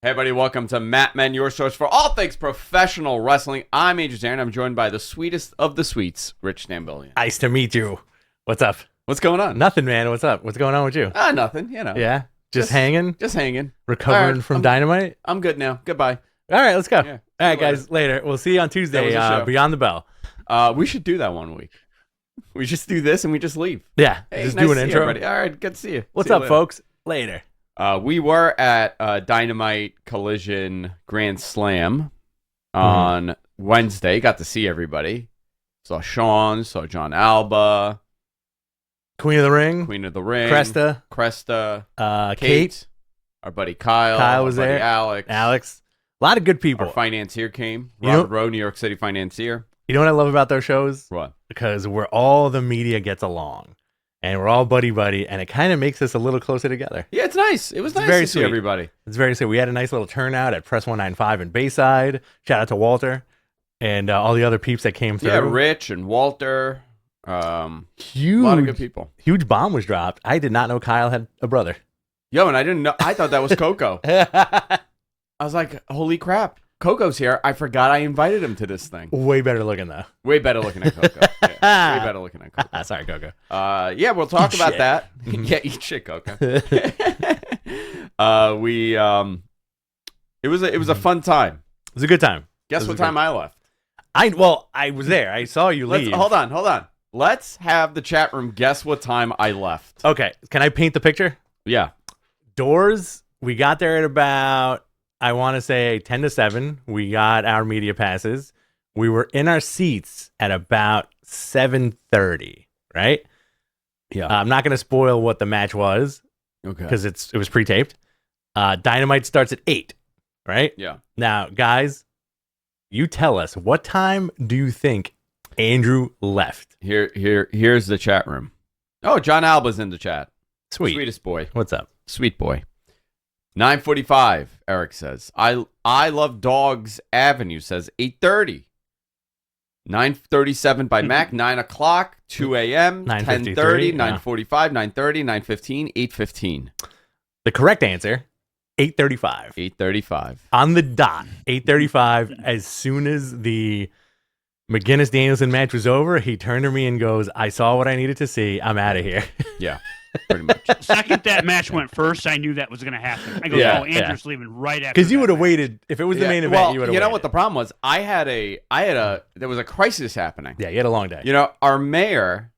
Hey, everybody, welcome to Matt Men, your source for all things professional wrestling. I'm Andrew Zarin. I'm joined by the sweetest of the sweets, Rich Stambillion. Nice to meet you. What's up? What's going on? Nothing, man. What's up? What's going on with you? Nothing, you know. Yeah? Just hanging? Just hanging. Recovering from Dynamite? I'm good now. Goodbye. All right, let's go. Yeah, all right, guys, later. We'll see you on Tuesday, Beyond the Bell. We should do that one week. We just do this and we just leave. Yeah, hey, just nice do an intro. Everybody. All right, good to see you. What's see up, you folks? Later. We were at Dynamite Collision Grand Slam on Wednesday. Got to see everybody. Saw Sean, saw John Alba. Queen of the Ring. Cresta. Kate. Our buddy Kyle. Kyle was there. Alex. A lot of good people. Our financier came. You know- Robert Rowe, New York City financier. You know what I love about those shows? What? Because we're all the media gets along. And we're all buddy-buddy, and it kind of makes us a little closer together. Yeah, it's nice. It was nice very to see sweet. everybody. It's very sweet. We had a nice little turnout at Press 195 in Bayside. Shout out to Walter and all the other peeps that came through. Yeah, Rich and Walter. Huge, a lot of good people. Huge bomb was dropped. I did not know Kyle had a brother. Yo, and I didn't know. I thought that was Coco. I was like, holy crap. Coco's here. I forgot I invited him to this thing. Way better looking, though. Way better looking than Coco. Yeah, way better looking than Coco. Sorry, Coco. Yeah, we'll talk Eat about shit. that. Yeah, eat shit, Coco. It was a fun time. It was a good time. Guess what time I left? I was there. I saw you leave. Hold on. Let's have the chat room guess what time I left. Okay, can I paint the picture? Yeah. Doors, we got there at about, I want to say 10 to 7. We got our media passes. We were in our seats at about 7:30, right? Yeah. I'm not going to spoil what the match was Okay. because it was pre-taped. Dynamite starts at 8, right? Yeah. Now, guys, you tell us, what time do you think Andrew left? Here's the chat room. Oh, John Alba's in the chat. Sweet. Sweetest boy. What's up? Sweet boy. 9:45, Eric says. I love Dogs Avenue says 8:30. 9:37 by Mac, 9 o'clock, 2 a.m., 10:30, 9:45, 9:30, 9:15, 8:15. The correct answer, 8:35. 8:35. On the dot, 8:35. As soon as the McGuinness-Danielson match was over, he turned to me and goes, I saw what I needed to see. I'm out of here. Yeah, pretty much. The second that match went first, I knew that was going to happen. I go, Yeah, Andrew's leaving right after. Because you would have match. waited. If it was the main event, Well, you would have you know waited. what the problem was? There was a crisis happening. Yeah, you had a long day. You know, our mayor,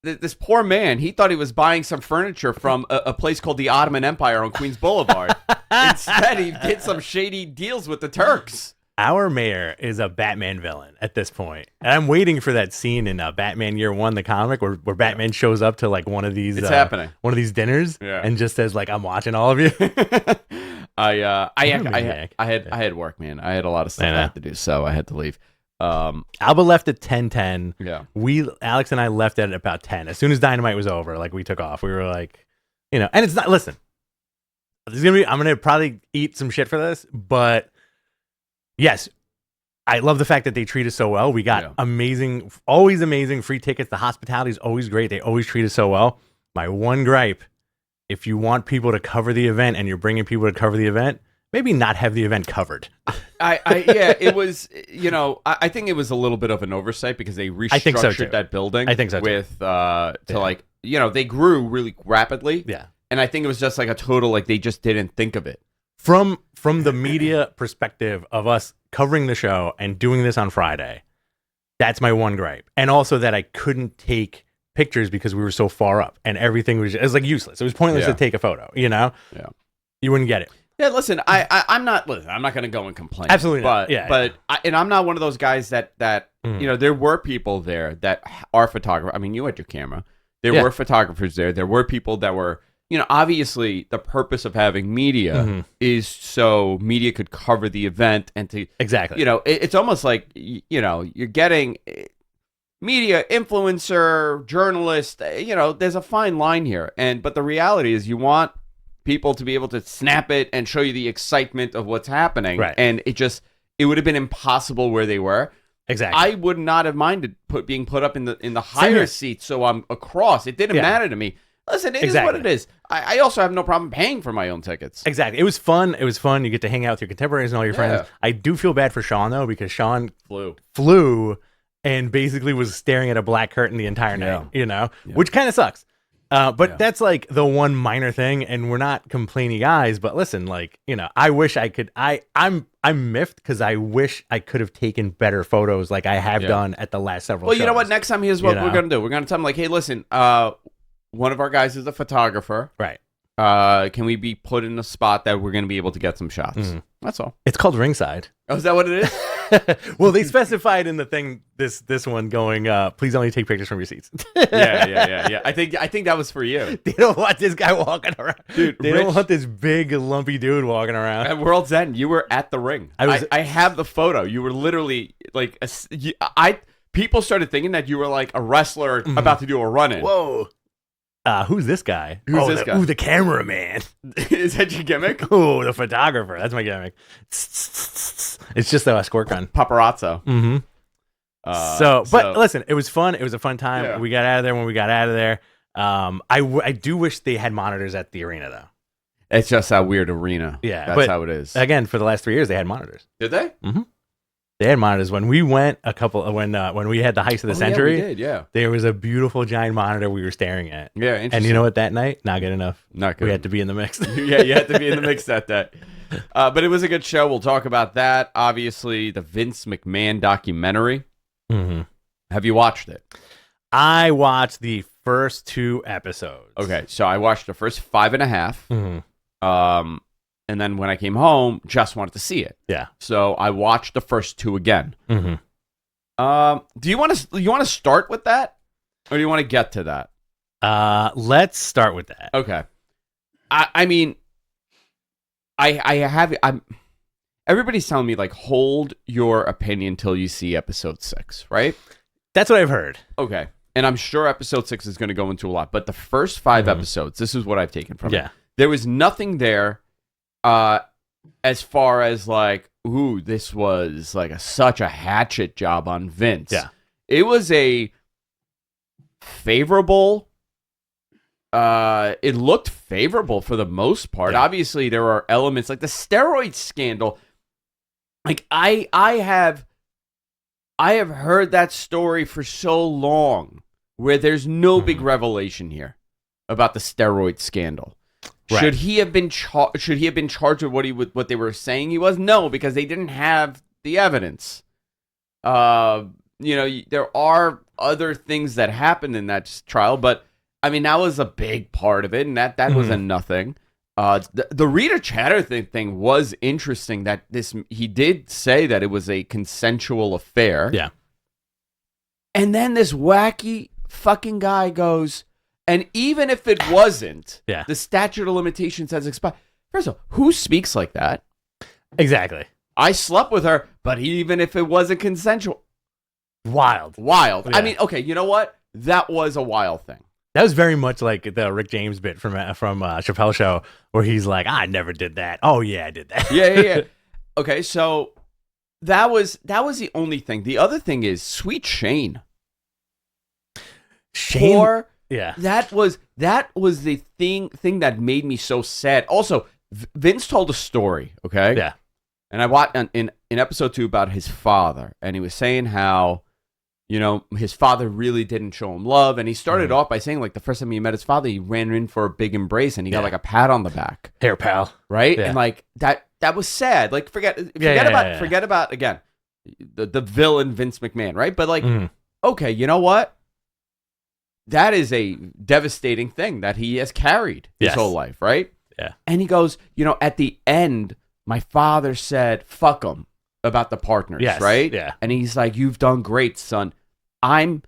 this poor man, he thought he was buying some furniture from a place called the Ottoman Empire on Queens Boulevard. Instead, he did some shady deals with the Turks. Our mayor is a Batman villain at this point. And I'm waiting for that scene in Batman Year One, the comic, where Batman shows up to like one of these. It's happening. One of these dinners, and just says like, "I'm watching all of you." I had work, man. I had a lot of stuff I had to do, so I had to leave. Alba left at 10:10. Yeah. Alex and I left at about 10. As soon as Dynamite was over, like we took off. We were like, and it's not. Listen, I'm gonna probably eat some shit for this, but yes, I love the fact that they treat us so well. We got always amazing free tickets. The hospitality is always great. They always treat us so well. My one gripe: if you want people to cover the event and you're bringing people to cover the event, maybe not have the event covered. It was, I think it was a little bit of an oversight because they restructured that building. I think so too. They grew really rapidly. Yeah. And I think it was just like a total, like they just didn't think of it. From the media perspective of us covering the show and doing this on Friday, that's my one gripe. And also that I couldn't take pictures because we were so far up and everything it was like useless. It was pointless to take a photo, Yeah. You wouldn't get it. Yeah, listen, I'm not going to go and complain. Absolutely not. And I'm not one of those guys that there were people there that are photographers. I mean, you had your camera. There were photographers there. There were people that were, obviously the purpose of having media is so media could cover the event and to exactly. It's almost like you're getting media influencer, journalist. There's a fine line here, but the reality is you want people to be able to snap it and show you the excitement of what's happening. Right. And it would have been impossible where they were. Exactly. I would not have minded being put up in the higher seats, so I'm across. It didn't matter to me. Listen, it is what it is. I also have no problem paying for my own tickets. Exactly. It was fun. You get to hang out with your contemporaries and all your friends. Yeah. I do feel bad for Sean, though, because Sean flew and basically was staring at a black curtain the entire night, which kind of sucks. But that's like the one minor thing, and we're not complainy guys. But listen, like, I wish I could. I'm miffed because I wish I could have taken better photos, like I have done at the last several. Well, shows. you know what? Next time, here's what we're gonna do. We're gonna tell him, like, hey, listen, one of our guys is a photographer, right? Can we be put in a spot that we're gonna be able to get some shots? Mm-hmm. That's all. It's called ringside. Oh, is that what it is? Well, they specified in the thing this one going, please only take pictures from your seats. Yeah. I think that was for you. They don't want this guy walking around. Dude, they don't want this big lumpy dude walking around. At World's End, you were at the ring. I have the photo. You were literally like people started thinking that you were like a wrestler about to do a run-in. Whoa. Who's this guy? Who's this guy? Ooh, the cameraman. Is that your gimmick? Oh, the photographer. That's my gimmick. It's just a squirt gun. Paparazzo. Mm-hmm. But listen, it was fun. It was a fun time. Yeah. We got out of there when we got out of there. I do wish they had monitors at the arena, though. It's just that weird arena. Yeah. That's how it is. Again, for the last 3 years, they had monitors. Did they? Mm-hmm. They had monitors when we went when we had the heist of the century. Yeah, we did, yeah. There was a beautiful giant monitor we were staring at. Yeah, interesting. And you know what? That night, not good enough. Not good. We had to be in the mix. Yeah, you had to be in the mix that day. But it was a good show. We'll talk about that. Obviously, the Vince McMahon documentary. Mm-hmm. Have you watched it? I watched the first 2 episodes. Okay, so I watched the first 5.5. Mm-hmm. And then when I came home, just wanted to see it. Yeah. So I watched the first 2 again. Mm-hmm. Do you want to start with that, or do you want to get to that? Let's start with that. Okay. I mean, I'm. Everybody's telling me, like, hold your opinion till you see episode 6, right? That's what I've heard. Okay. And I'm sure episode 6 is going to go into a lot, but the first 5 episodes, this is what I've taken from it. There was nothing there. As far as like, ooh, this was like such a hatchet job on Vince. Yeah. It was a favorable, it looked favorable for the most part. Yeah. Obviously, there are elements like the steroid scandal. Like I have heard that story for so long where there's no big revelation here about the steroid scandal. Right. Should he have been charged with what they were saying he was? No, because they didn't have the evidence. There are other things that happened in that trial, but I mean that was a big part of it, and that was a nothing. The Rita Chatterton thing was interesting. That he did say that it was a consensual affair. Yeah, and then this wacky fucking guy goes. And even if it wasn't, the statute of limitations has expired. First of all, who speaks like that? Exactly. I slept with her, but even if it wasn't consensual. Wild. Yeah. I mean, okay, you know what? That was a wild thing. That was very much like the Rick James bit from Chappelle Show, where he's like, I never did that. Oh, yeah, I did that. Yeah. Okay, so that was the only thing. The other thing is Sweet Shane. Yeah, that was the thing that made me so sad. Also, Vince told a story, okay? Yeah, and I watched in episode 2 about his father, and he was saying how, his father really didn't show him love, and he started off by saying like the first time he met his father, he ran in for a big embrace, and he got like a pat on the back, hair pal, right? Yeah. And like that was sad. Like forget about again the villain Vince McMahon, right? But like, okay, you know what? That is a devastating thing that he has carried his whole life, right? Yeah. And he goes, at the end, my father said, fuck him about the partners, right? Yeah. And he's like, you've done great, son. I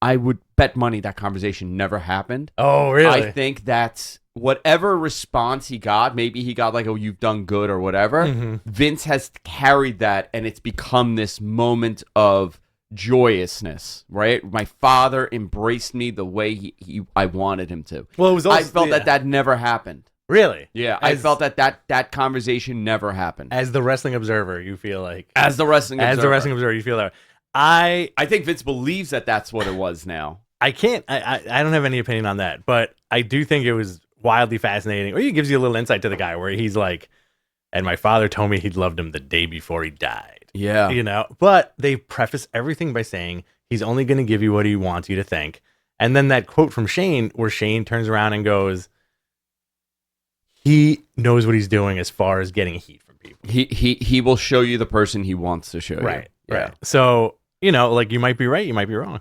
would bet money that conversation never happened. Oh, really? I think that's whatever response he got, maybe he got like, oh, you've done good or whatever. Vince has carried that, and it's become this moment of joyousness, right? My father embraced me the way I wanted him to. Well, it was also, I felt that never happened. Really? Yeah, I felt that conversation never happened. As the wrestling observer, you feel like you feel that. I I think Vince believes that that's what it was now. I can't. I don't have any opinion on that, but I do think it was wildly fascinating. Or it gives you a little insight to the guy where he's like, and my father told me he loved him the day before he died. Yeah. You know, but they preface everything by saying he's only going to give you what he wants you to think. And then that quote from Shane, where Shane turns around and goes, he knows what he's doing as far as getting heat from people. He will show you the person he wants to show you. Right. Yeah. Right. So, you know, like you might be right, you might be wrong.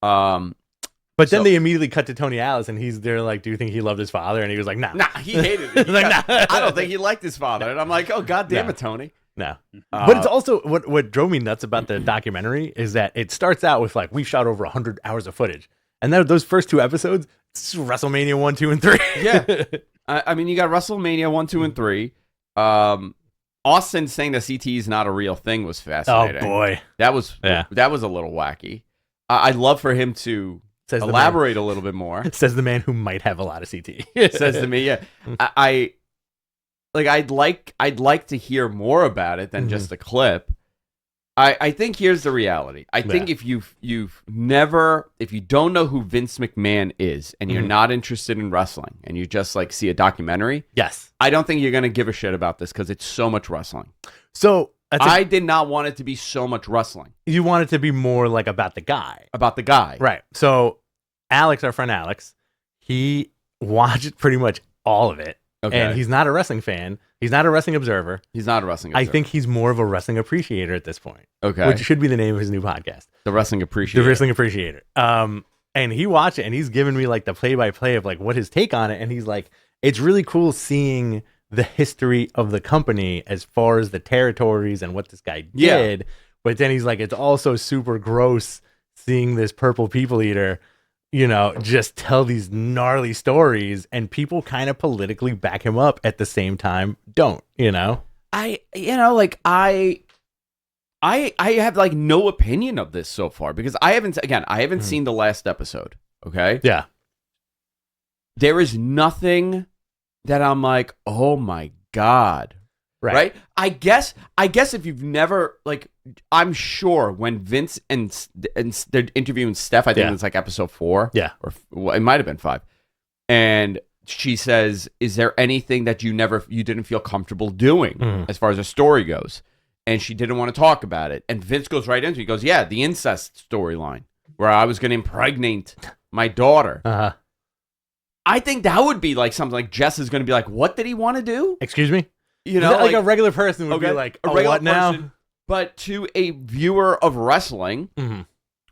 But then So- they immediately cut to Tony Atlas, and he's there like, do you think he loved his father? And he was like, nah. Nah, he hated it. Like, nah. I don't think he liked his father. And I'm like, oh, God damn it, Tony. No. But it's also, what drove me nuts about the documentary is that it starts out with like, we've shot over 100 hours of footage. And then those first 2 episodes, it's WrestleMania 1, 2, and 3. Yeah. I mean, you got WrestleMania 1, 2, and 3. Austin saying that CT is not a real thing was Oh, fascinating. boy. That was Yeah. that was a little wacky. I'd love for him to Says elaborate a little bit more. Says the man who might have a lot of CT. Says to me, yeah. I'd like to hear more about it than just a clip. I think here's the reality. I think if you don't know who Vince McMahon is and you're not interested in wrestling and you just like see a documentary, Yes. I don't think you're gonna give a shit about this because it's so much wrestling. So I did not want it to be so much wrestling you want it to be more like about the guy. about the guy. Right. So Alex, our friend Alex, he watched pretty much all of it. Okay. And he's not a wrestling fan. He's not a wrestling observer. He's not a wrestling I observer. think he's more of a wrestling appreciator at this point. Okay. Which should be the name of his new podcast. The wrestling appreciator. The Wrestling Appreciator. And he watched it and he's given me like the play-by-play of like what his take on it. And he's like, it's really cool seeing the history of the company as far as the territories and what this guy did. But then he's like, it's also super gross seeing this purple people eater, you know, just tell these gnarly stories and people kind of politically back him up at the same time. Don't, you know? I have like no opinion of this so far because I haven't seen the last episode. Okay. Yeah. There is nothing that I'm like, oh my God. Right. I guess if you've never like, I'm sure when Vince and they're interviewing Steph, I think it's like episode 4. Yeah. Or well, it might have been 5. And she says, is there anything that you didn't feel comfortable doing as far as the story goes? And she didn't want to talk about it. And Vince goes right into it. He goes, yeah, the incest storyline where I was going to impregnate my daughter. Uh-huh. I think that would be like something like Jess is going to be like, what did he want to do? Excuse me? You know, like a regular person would be like, oh, what now? person, but to a viewer of wrestling,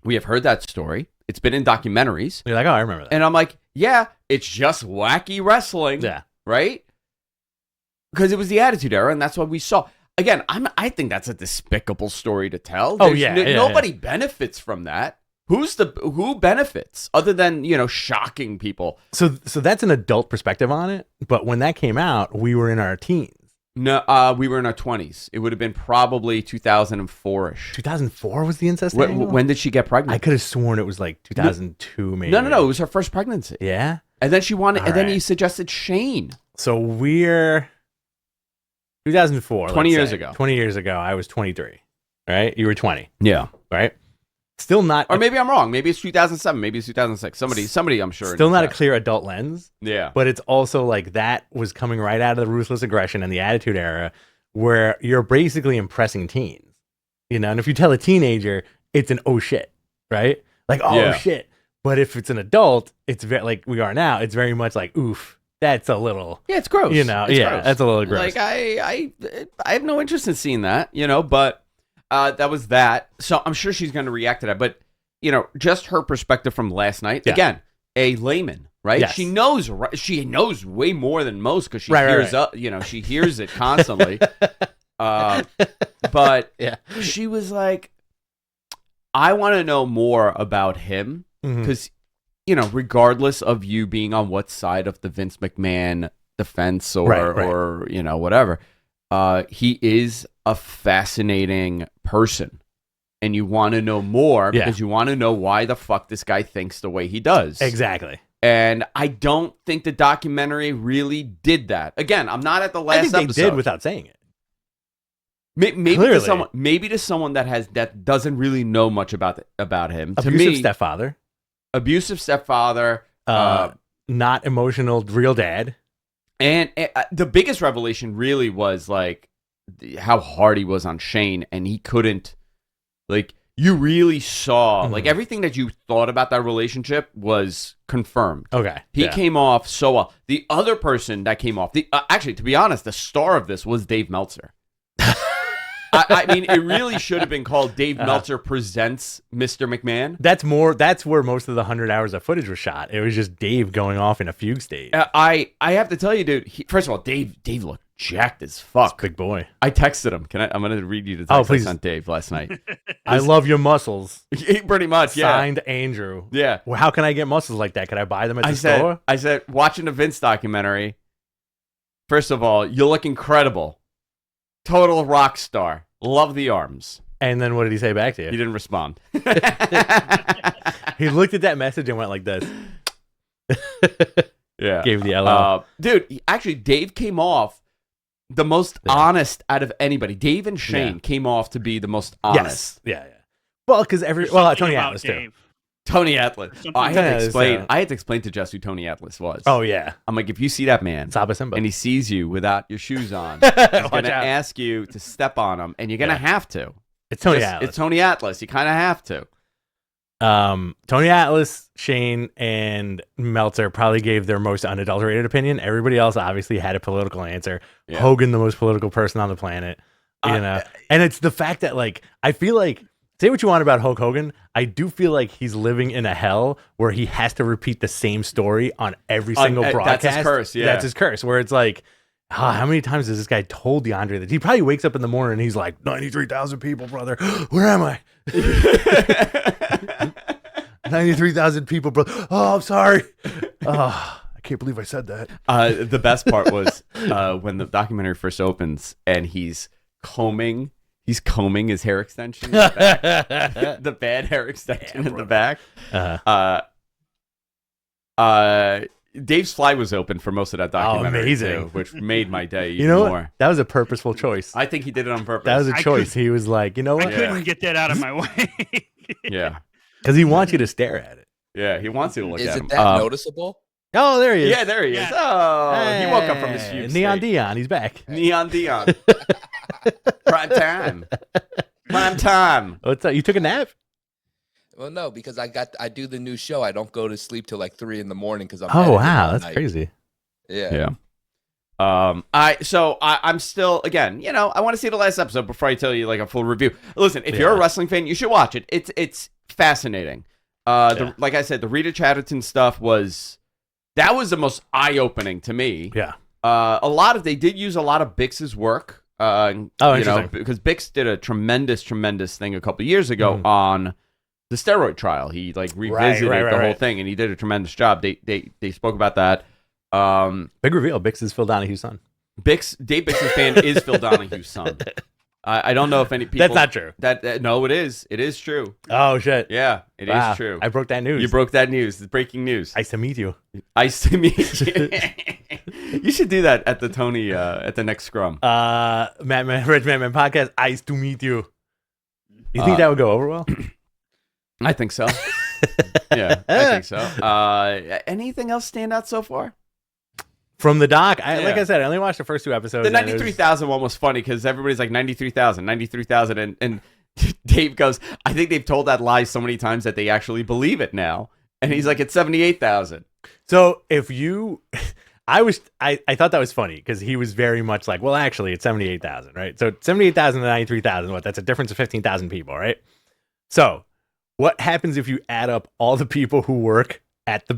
we have heard that story. It's been in documentaries. You're like, oh, I remember that. And I'm like, yeah, it's just wacky wrestling. Yeah. Right? Because it was the Attitude Era, and that's what we saw. Again, I think that's a despicable story to tell. Oh, yeah. Nobody benefits from that. Who benefits other than, you know, shocking people? So that's an adult perspective on it. But when that came out, we were in our teens. No, we were in our 20s. It would have been probably 2004-ish. 2004 was the incest angle? When did she get pregnant? I could have sworn it was like 2002, maybe. No. It was her first pregnancy. Yeah? And then she wanted, All and then right. he suggested Shane. So we're 2004. 20 let's years say. ago. 20 years ago, I was 23. Right? You were 20. Yeah. Right? Still not. Or maybe I'm wrong. Maybe it's 2007. Maybe it's 2006. Somebody I'm sure. Still not a knows that. clear adult lens. Yeah. But it's also like that was coming right out of the Ruthless Aggression and the Attitude Era where you're basically impressing teens. You know, and if you tell a teenager, it's an oh shit, right? Like, oh Yeah. shit. But if it's an adult, it's very like we are now, it's very much like, oof, that's a little, Yeah, it's gross. you know, It's yeah, gross. that's a little gross. Like I have no interest in seeing that, you know, but that was that. So I'm sure she's going to react to that, but you know, just her perspective from last night. Yeah. Again, a layman, right? Yes. She knows way more than most because she Right, hears right. up, you know, she hears it constantly. But Yeah. she was like, I want to know more about him Mhm. because, you know, regardless of you being on what side of the Vince McMahon defense or Right. or you know whatever, he is a fascinating person, and you want to know more Yeah. because you want to know why the fuck this guy thinks the way he does. Exactly. And I don't think the documentary really did that. Again, I'm not at the last I think they episode. did without saying it. Maybe Clearly. to someone that doesn't really know much about him. To Abusive me, stepfather. abusive stepfather, not emotional real dad. and the biggest revelation really was like how hard he was on Shane, and he couldn't, like, you really saw like everything that you thought about that relationship was confirmed. Okay, he came off so well. The other person that came off, actually, to be honest, the star of this was Dave Meltzer. I mean, it really should have been called Dave Meltzer Presents Mr. McMahon. That's where most of the 100 hours of footage was shot. It was just Dave going off in a fugue state. I have to tell you, dude. First of all, Dave looked jacked as fuck. Big boy. I texted him. I'm going to read you the text I sent Dave last night. I love your muscles. Pretty much, yeah. Signed Andrew. Yeah. Well, how can I get muscles like that? Can I buy them at the store? I said, watching the Vince documentary, first of all, you look incredible. Total rock star. Love the arms. And then what did he say back to you? He didn't respond. He looked at that message and went like this. Yeah. Gave the LO. Dude, actually, Dave came off the most honest out of anybody. Dave and Shane came off to be the most honest. Yes. Yeah. Well, because Tony Atlas too. Tony Atlas. I had to explain to Jess who Tony Atlas was. Oh yeah. I'm like, if you see that man Saba Simba and he sees you without your shoes on, he's gonna ask you to step on him, and you're gonna have to. It's Tony Atlas. It's Tony Atlas. You kind of have to. Tony Atlas, Shane, and Meltzer probably gave their most unadulterated opinion. Everybody else obviously had a political answer. Yeah. Hogan, the most political person on the planet, you know. And it's the fact that, like, I feel like, say what you want about Hulk Hogan, I do feel like he's living in a hell where he has to repeat the same story on every single broadcast. That's his curse, yeah. That's his curse, where it's like, how many times has this guy told DeAndre that? He probably wakes up in the morning and he's like, 93,000 people, brother. Where am I? 93,000 people, brother. Oh, I'm sorry. Oh, I can't believe I said that. The best part was when the documentary first opens and he's combing his hair extension in the back. The bad hair extension in the back. Dave's fly was open for most of that documentary. Amazing. Too, which made my day even more. What? That was a purposeful choice. I think he did it on purpose. That was a choice. He was like, you know what? I couldn't get that out of my way. Yeah. Because he wants you to stare at it. Yeah, he wants you to look at him. Is it that noticeable? Oh, there he is. Yeah, there he is. Oh, hey, he woke up from his fugue Neon state. Dion, he's back. Neon Dion. Prime time. Prime time. What's up? You took a nap? Well, no, because I do the new show. I don't go to sleep till like 3 a.m. because I'm. Oh wow, that's crazy. Yeah. I'm still, again, you know, I want to see the last episode before I tell you like a full review. Listen, if you're a wrestling fan, you should watch it. It's fascinating. Like I said, the Rita Chatterton stuff was the most eye-opening to me. Yeah. They did use a lot of Bix's work. Interesting. Because Bix did a tremendous thing a couple years ago on the steroid trial. He like revisited the whole thing, and he did a tremendous job. They spoke about that. Big reveal: Bix is Phil Donahue's son. Dave Bix's band is Phil Donahue's son. I don't know if any people. That's not true. No, it is. It is true. Oh shit! Yeah, it is true. I broke that news. You broke that news. It's breaking news. Nice to meet you. Nice to meet you. You should do that at the Tony at the next scrum. Rich Madman podcast. Nice to meet you. You think that would go over well? I think so. Yeah, I think so. Anything else stand out so far? From the doc, like I said, I only watched the first 2 episodes. The 93,000 one was funny because everybody's like 93,000, and Dave goes, I think they've told that lie so many times that they actually believe it now. And he's like, it's 78,000. So if you, I thought that was funny because he was very much like, well, actually, it's 78,000, right? So 78,000 to 93,000, what? That's a difference of 15,000 people, right? So what happens if you add up all the people who work at the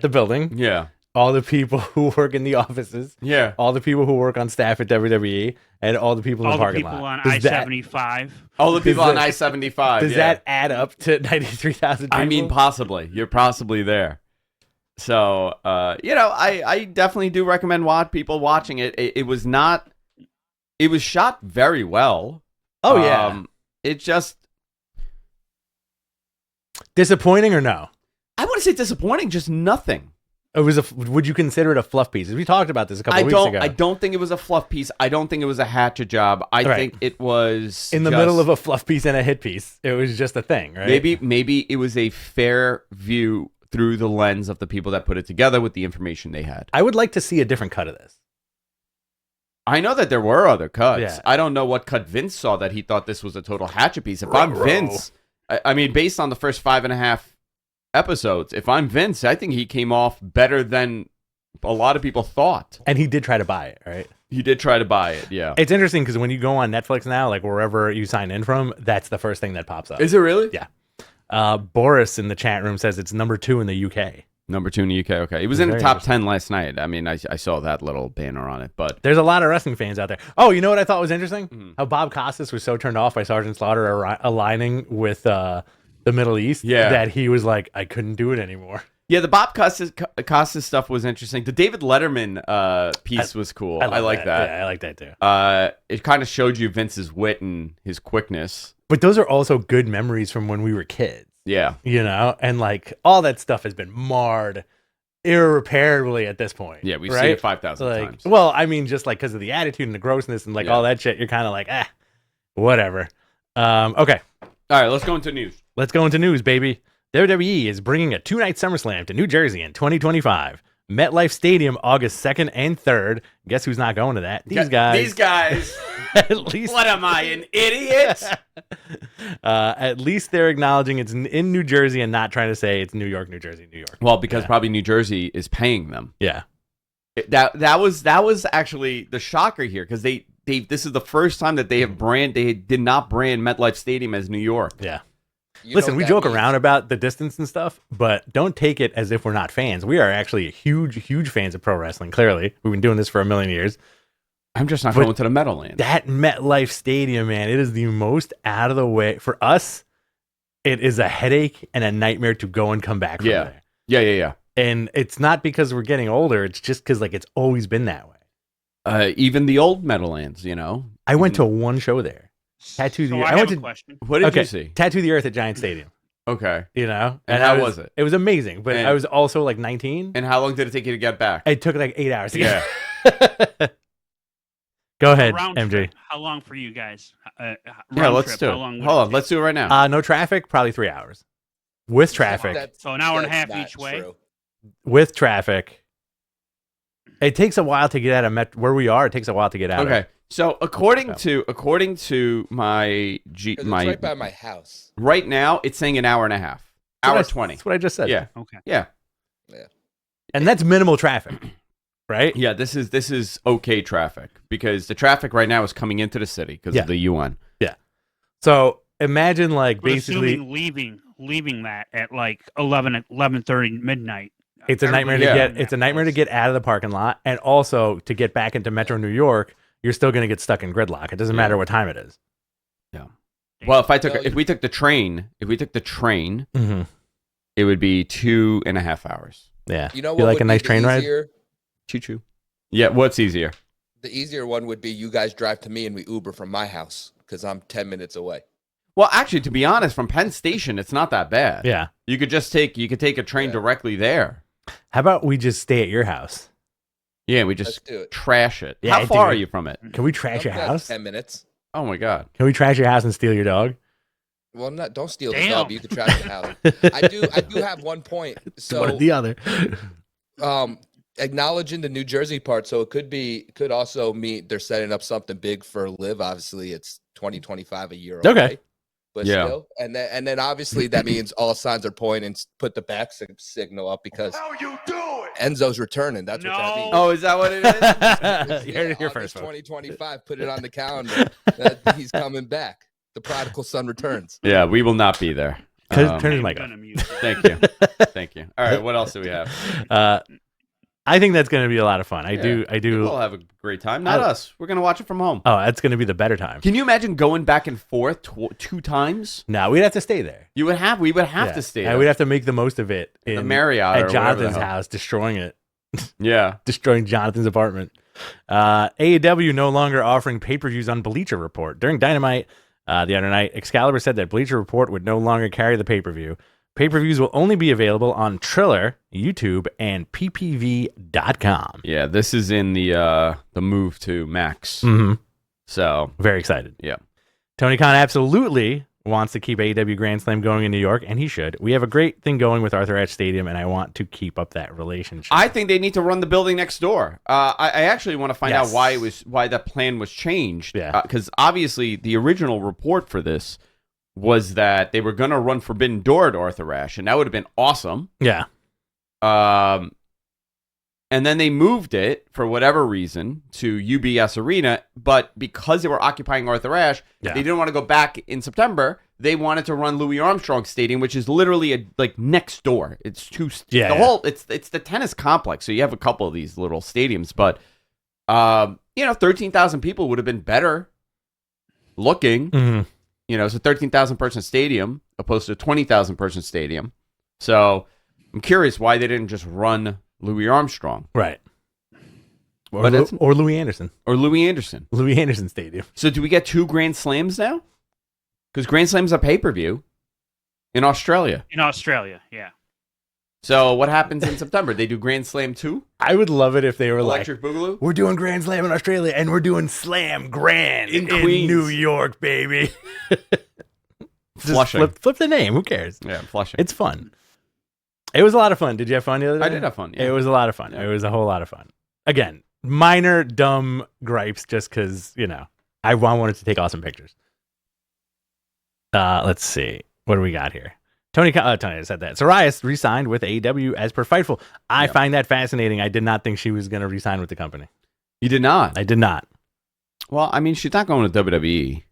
building? Yeah. All the people who work in the offices, all the people who work on staff at WWE, and all the people in the parking lot. All the people on I-75. All the people on I-75. Does that add up to 93,000 people? I mean, possibly. You're possibly there. So, I definitely do recommend people watching it. It was shot very well. Oh, yeah. It just... Disappointing or no? I want to say disappointing, just nothing. Would you consider it a fluff piece? We talked about this a couple weeks ago. I don't think it was a fluff piece. I don't think it was a hatchet job. I think it was in the middle of a fluff piece and a hit piece. It was just a thing, right? Maybe it was a fair view through the lens of the people that put it together with the information they had. I would like to see a different cut of this. I know that there were other cuts. Yeah. I don't know what cut Vince saw that he thought this was a total hatchet piece. If I'm Vince, I mean, based on the first 5.5 episodes, if I'm Vince, I think he came off better than a lot of people thought. And he did try to buy it, right? He did try to buy it, yeah. It's interesting because when you go on Netflix now, like wherever you sign in from, that's the first thing that pops up. Is it really? Yeah. Boris in the chat room says it's number 2 in the UK. Number 2 in the UK, okay. He was in the top 10 last night. I mean, I saw that little banner on it, but... There's a lot of wrestling fans out there. Oh, you know what I thought was interesting? How Bob Costas was so turned off by Sergeant Slaughter aligning with the Middle East that he was like, I couldn't do it anymore. Yeah, the Bob Costas stuff was interesting. The David Letterman piece was cool. I like that. Yeah, I like that too. It kind of showed you Vince's wit and his quickness. But those are also good memories from when we were kids. Yeah. You know, and like all that stuff has been marred irreparably at this point. Yeah, we've seen it 5,000 times. Well, I mean, just like because of the attitude and the grossness and like all that shit, you're kind of like, whatever. Okay. All right, let's go into news. Let's go into news, baby. WWE is bringing a 2-night SummerSlam to New Jersey in 2025. MetLife Stadium, August 2nd and 3rd. Guess who's not going to that? These guys. These guys. At least. What am I, an idiot? At least they're acknowledging it's in New Jersey and not trying to say it's New York, New Jersey, New York. Well, because probably New Jersey is paying them. Yeah. That was actually the shocker here because they this is the first time that they did not brand MetLife Stadium as New York. Yeah. Listen, we joke around about the distance and stuff, but don't take it as if we're not fans. We are actually huge fans of pro wrestling, clearly. We've been doing this for a million years. I'm just not going to the Meadowlands. That MetLife Stadium, man, it is the most out of the way. For us, it is a headache and a nightmare to go and come back from there. Yeah. And it's not because we're getting older. It's just because like it's always been that way. Even the old Meadowlands, you know. I went to one show there. Tattoo the Earth. I have a question. What did you see? Tattoo the Earth at Giant Stadium. Okay. You know? And how was it? It was amazing, but I was also like 19. And how long did it take you to get back? It took like 8 hours to get Go ahead, MJ. Trip, how long for you guys? Let's do it. Hold on, let's do it right now. No traffic, probably 3 hours. With traffic. So an hour and a half each way? With traffic. It takes a while to get out of where we are. It takes a while to get out. Okay. So according to my it's right by my house. Right now, it's saying an hour and a half. Hour 20. That's what I just said. Yeah. Okay. Yeah. And that's minimal traffic, right? Yeah, this is okay traffic because the traffic right now is coming into the city because of the UN. Yeah. So imagine like But basically leaving that at like 11:30 midnight. It's a nightmare to get. It's a nightmare to get out of the parking lot, and also to get back into Metro New York. You're still going to get stuck in gridlock. It doesn't matter what time it is. Yeah. Well, if we took the train, mm-hmm. it would be 2.5 hours. Yeah. You know what? You like a nice train ride? Choo choo. Yeah. What's easier? The easier one would be you guys drive to me and we Uber from my house because I'm 10 minutes away. Well, actually, to be honest, from Penn Station, it's not that bad. Yeah. You could take a train directly there. How about we just stay at your house? Yeah, we just trash it. Yeah, how far are you from it? Can we trash your house? 10 minutes. Oh my God. Can we trash your house and steal your dog? Well, don't steal the dog. But you can trash the house. I do have one point. So one or the other. Acknowledging the New Jersey part, so it could also mean they're setting up something big for Liv. Obviously, it's 2025 a year away. Okay. But still, and then obviously that means all signs are pointing. Put the back signal up because how you doing? Enzo's returning. That's what that means. Oh, is that what it is? You heard it here first. 2025. Put it on the calendar. He's coming back. The prodigal son returns. Yeah, we will not be there. Turn his mic off. Thank you. All right, what else do we have? I think that's going to be a lot of fun. I do. We'll have a great time. Not us. We're going to watch it from home. Oh, that's going to be the better time. Can you imagine going back and forth 2 times? No, we'd have to stay there. We would have to stay there. And we'd have to make the most of it in the Marriott at Jonathan's house, destroying it. Yeah. Destroying Jonathan's apartment. AEW no longer offering pay-per-views on Bleacher Report. During Dynamite the other night, Excalibur said that Bleacher Report would no longer carry the pay-per-view. Pay-per-views will only be available on Triller, YouTube, and ppv.com. Yeah, this is in the move to Max. Mm-hmm. So Very excited. yeah. Tony Khan absolutely wants to keep AEW Grand Slam going in New York, and he should. We have a great thing going with Arthur Ashe Stadium, and I want to keep up that relationship. I think they need to run the building next door. I actually want to find out why that plan was changed. Yeah. Because obviously the original report for this was that they were going to run Forbidden Door at Arthur Ashe, and that would have been awesome. Yeah. And then they moved it for whatever reason to UBS Arena, but because they were occupying Arthur Ashe, they didn't want to go back in September. They wanted to run Louis Armstrong Stadium, which is literally like next door. It's it's the tennis complex, so you have a couple of these little stadiums, but 13,000 people would have been better looking. Mm-hmm. It's a 13,000 person stadium opposed to a 20,000 person stadium. So I'm curious why they didn't just run Louis Armstrong. Right. Or Louis Anderson. Or Louis Anderson. Louis Anderson Stadium. So do we get 2 Grand Slams now? Because Grand Slam's a pay-per-view in Australia. In Australia, yeah. So what happens in September? They do Grand Slam 2? I would love it if they were Electric Boogaloo? We're doing Grand Slam in Australia, and we're doing Slam Grand in Queens. New York, baby. Flushing. Flip the name. Who cares? Yeah, Flushing. It's fun. It was a lot of fun. Did you have fun the other day? I did have fun. Yeah. It was a lot of fun. Yeah. It was a whole lot of fun. Again, minor dumb gripes just because, I wanted to take awesome pictures. Let's see. What do we got here? Tony said that. Saraya re-signed with AEW as per Fightful. I find that fascinating. I did not think she was going to re-sign with the company. You did not? I did not. Well, I mean, she's not going to WWE.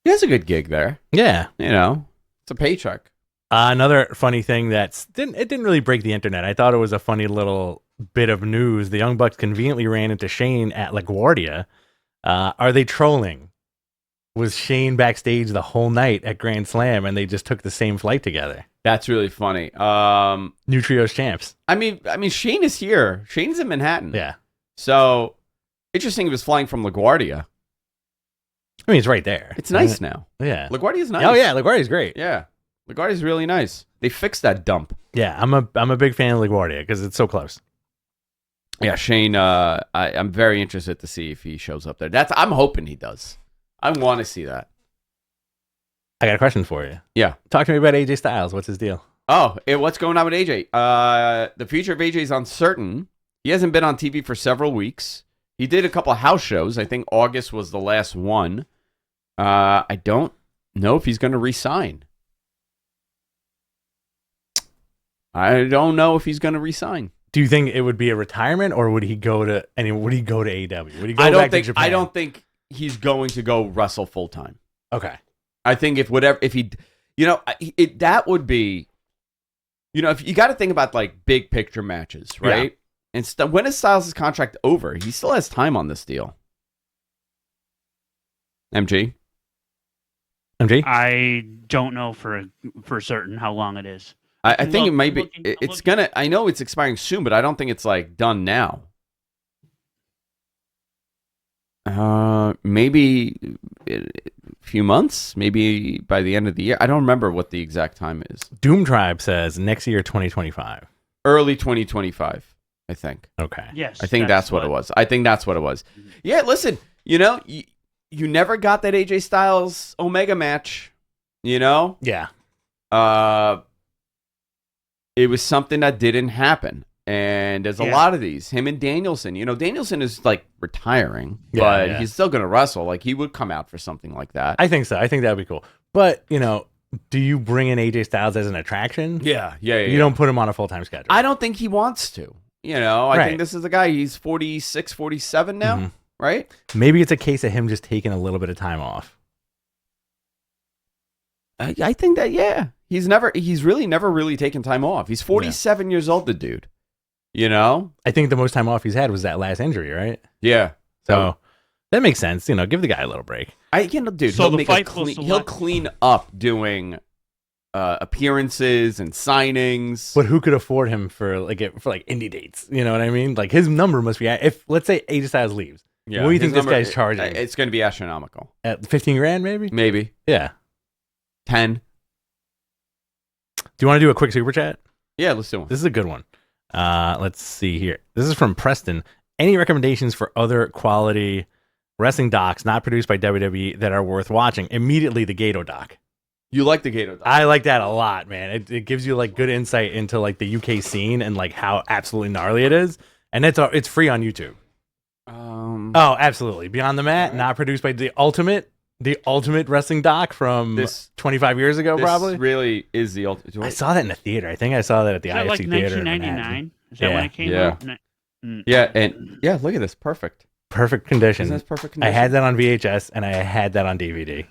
He has a good gig there. Yeah. It's a paycheck. Another funny thing didn't really break the internet. I thought it was a funny little bit of news. The Young Bucks conveniently ran into Shane at LaGuardia. Are they trolling? Was Shane backstage the whole night at Grand Slam, and they just took the same flight together? That's really funny. New Trios champs. I mean, Shane is here. Shane's in Manhattan. Yeah. So interesting. He was flying from LaGuardia. I mean, it's right there. It's nice now. Yeah. LaGuardia's nice. Oh yeah, LaGuardia's great. Yeah. LaGuardia's really nice. They fixed that dump. Yeah, I'm a big fan of LaGuardia because it's so close. Yeah, Shane. I'm very interested to see if he shows up there. I'm hoping he does. I want to see that. I got a question for you. Yeah. Talk to me about AJ Styles. What's his deal? Oh, what's going on with AJ? The future of AJ is uncertain. He hasn't been on TV for several weeks. He did a couple of house shows. I think August was the last one. I don't know if he's going to re-sign. I don't know if he's going to re-sign. Do you think it would be a retirement, or would he go to AEW? Would he go back to Japan? I don't think he's going to go wrestle full time. Okay. I think if he, that would be, if you got to think about like big picture matches, right? Yeah. And when is Styles' contract over? He still has time on this deal. MG? I don't know for certain how long it is. I think it might be. It's gonna. I know it's expiring soon, but I don't think it's like done now. Maybe a few months. Maybe by the end of the year. I don't remember what the exact time is. Doom Tribe says next year, 2025. Early 2025, I think. Okay. Yes. I think that's what it was. Mm-hmm. Yeah. Listen. You never got that AJ Styles Omega match. Yeah. It was something that didn't happen. And there's a lot of these. Him and Danielson. Danielson is like retiring, but he's still going to wrestle. Like he would come out for something like that. I think so. I think that would be cool. But, do you bring in AJ Styles as an attraction? Yeah. You don't put him on a full-time schedule. I don't think he wants to. I think this is a guy, he's 46, 47 now, right? Maybe it's a case of him just taking a little bit of time off. I think that, he's really never really taken time off. He's 47 years old, the dude. I think the most time off he's had was that last injury, right? Yeah. So that makes sense. Give the guy a little break. Dude, so he'll clean up doing appearances and signings. But who could afford him for indie dates? You know what I mean? Like his number must be, if let's say AJ Styles leaves, what do you think this guy's charging? It's going to be astronomical. At $15,000 maybe? Maybe. Yeah. 10. Do you want to do a quick super chat? Yeah, let's do one. This is a good one. Let's see here. This is from Preston. Any recommendations for other quality wrestling docs not produced by WWE that are worth watching? Immediately, the Gato doc. You like the Gato doc? I like that a lot, man. It gives you like good insight into like the UK scene and like how absolutely gnarly it is, and it's free on YouTube. Oh, absolutely. Beyond the Mat, not produced by the ultimate wrestling doc from 25 years ago, probably. Really is the ultimate. I saw that in the theater. I think I saw that at the Is that IFC like theater. 1999? Is that when it came out? Yeah, and look at this, perfect condition. Isn't this perfect condition? I had that on VHS and I had that on DVD. It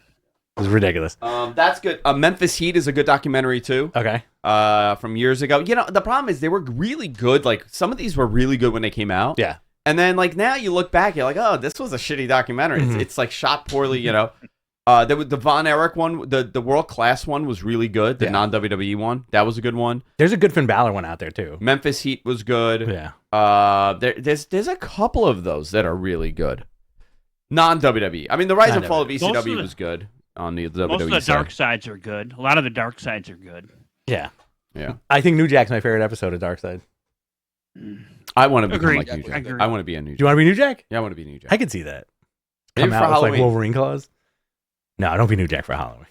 was ridiculous. That's good. Memphis Heat is a good documentary too. Okay. From years ago. You know, the problem is they were really good. Like some of these were really good when they came out. Yeah. And then like now you look back, you're like, oh, this was a shitty documentary. It's like shot poorly. You know. There was the Von Erich one, the world class one was really good. The non WWE one, that was a good one. There's a good Finn Balor one out there too. Memphis Heat was good. Yeah. There's a couple of those that are really good. Non WWE. I mean, the Rise and Fall of ECW was good on the WWE. Most of the dark sides are good. A lot of the dark sides are good. Yeah. Yeah. I think New Jack's my favorite episode of Dark Side. I want to become Agreed. like New Jack. Agreed. I want to be a New Jack. Do you want to be New Jack? Yeah, I want to be New Jack. I could see that. Maybe Come for out with like Halloween. Wolverine claws. No, don't be New Jack for Halloween.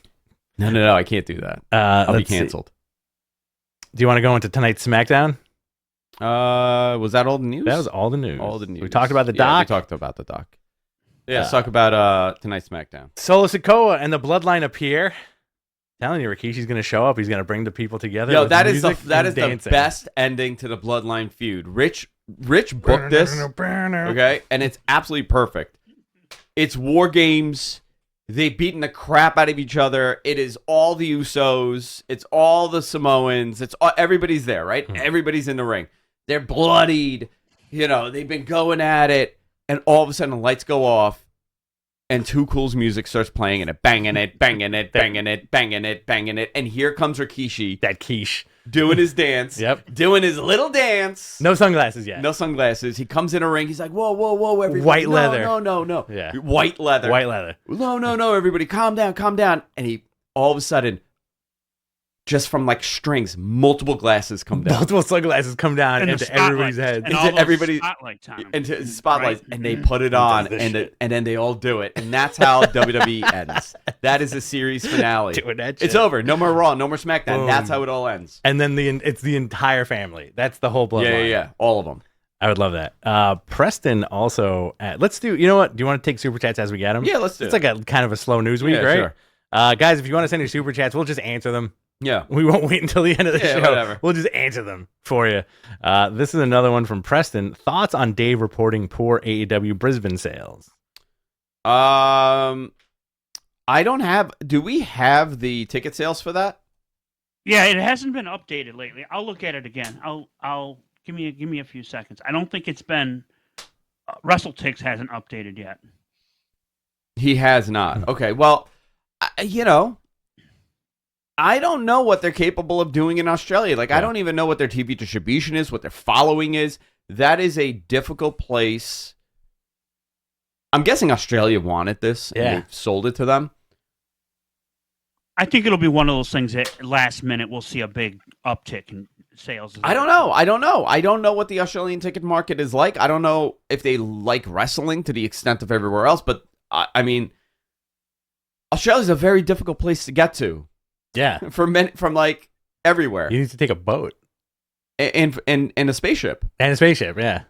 No, I can't do that. I'll be let's see. canceled. Do you want to go into tonight's SmackDown? Was that all the news? That was all the news. All the news. We talked about the Yeah, doc. we talked about the doc. Yeah, let's talk about tonight's SmackDown. Solo Sikoa and the Bloodline appear. Telling you, Rikishi's going to show up. He's going to bring the people together. Yo, with that is music the and dancing. best ending to the Bloodline feud. Rich booked this, okay, and it's absolutely perfect. It's War Games. They've beaten the crap out of each other. It is all the Usos. It's all the Samoans. It's all, everybody's there, right? Everybody's in the ring. They're bloodied. You know, they've been going at it, and all of a sudden the lights go off. And Too Cool's music starts playing, and it banging it, banging it, banging it, banging it, banging it. And here comes Rikishi. That quiche. Doing his dance. Yep. Doing his little dance. No sunglasses yet. No sunglasses. He comes in a ring. He's like, whoa, everybody. White leather. No. Yeah. White leather. White leather. No, everybody. Calm down. And he, all of a sudden, just from like strings, multiple glasses come down. Multiple sunglasses come down And the into everybody's spotlights. head. And all those everybody- spotlight time. Into spotlights, Right. and they put it on, does this and shit. and then they all do it, and that's how WWE ends. That is the series finale. Doing that It's shit. over. No more Raw. No more SmackDown. Boom. That's how it all ends. And then it's the entire family. That's the whole Bloodline. Yeah. All of them. I would love that. Preston also. Let's do. You know what? Do you want to take super chats as we get them? Yeah, let's do It's it. like a kind of a slow news week, Yeah, right? sure. Guys, if you want to send your super chats, we'll just answer them. Yeah. We won't wait until the end of the Yeah, show. whatever. We'll just answer them for you. This is another one from Preston. Thoughts on Dave reporting poor AEW Brisbane sales? I don't have. Do we have the ticket sales for that? Yeah, it hasn't been updated lately. I'll look at it again. I'll give me a few seconds. I don't think it's been. WrestleTix hasn't updated yet. He has not. Okay. Well, I don't know what they're capable of doing in Australia. Like, I don't even know what their TV distribution is, what their following is. That is a difficult place. I'm guessing Australia wanted this. And they've sold it to them. I think it'll be one of those things that last minute we'll see a big uptick in sales. I don't know. I don't know what the Australian ticket market is like. I don't know if they like wrestling to the extent of everywhere else. But, I mean, Australia's a very difficult place to get to. Yeah. From like everywhere. You need to take a boat. And a spaceship. And a spaceship, yeah.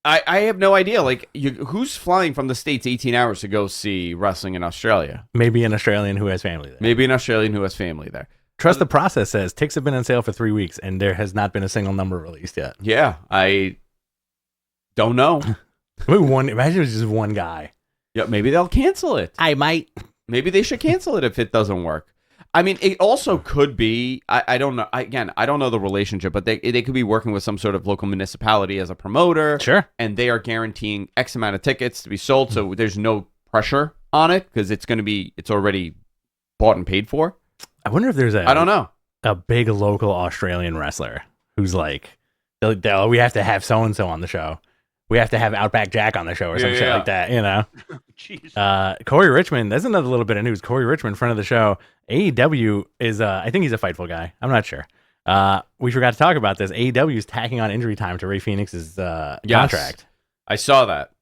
I have no idea. Like, who's flying from the States 18 hours to go see wrestling in Australia? Maybe an Australian who has family there. Maybe an Australian who has family there. Trust the Process says ticks have been on sale for 3 weeks and there has not been a single number released yet. Yeah, I don't know. Imagine it was just one guy. Yeah, maybe they'll cancel it. I might. Maybe they should cancel it if it doesn't work. I mean, it also could be, I don't know. Again, I don't know the relationship, but they could be working with some sort of local municipality as a promoter. Sure. And they are guaranteeing X amount of tickets to be sold. So there's no pressure on it because it's already bought and paid for. I wonder if there's I don't know. A big local Australian wrestler who's like, we have to have so-and-so on the show. we have to have Outback Jack on the show or some shit like that, you know? Jeez. Corey Richmond, there's another little bit of news. Corey Richmond, friend of the show. AEW is, I think he's a Fightful guy. I'm not sure. We forgot to talk about this. AEW is tacking on injury time to Ray Phoenix's contract. I saw that.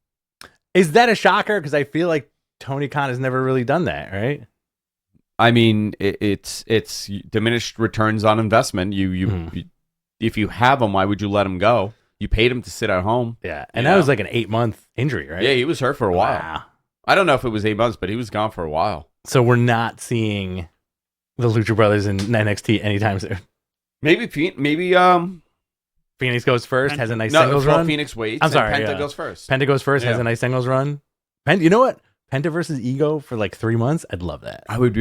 Is that a shocker? Because I feel like Tony Khan has never really done that, right? I mean, it's diminished returns on investment. You if you have him, why would you let him go? You paid him to sit at home. Yeah, and that was like an 8-month injury, right? Yeah, he was hurt for a while. Wow. I don't know if it was 8 months, but he was gone for a while. So we're not seeing the Lucha Brothers in NXT anytime soon. Maybe Phoenix goes first, has a nice no, singles run. Phoenix waits. I'm sorry, Penta goes first. Penta goes first, has a nice singles run. You know what? Penta versus Ego for like 3 months. I'd love that. I would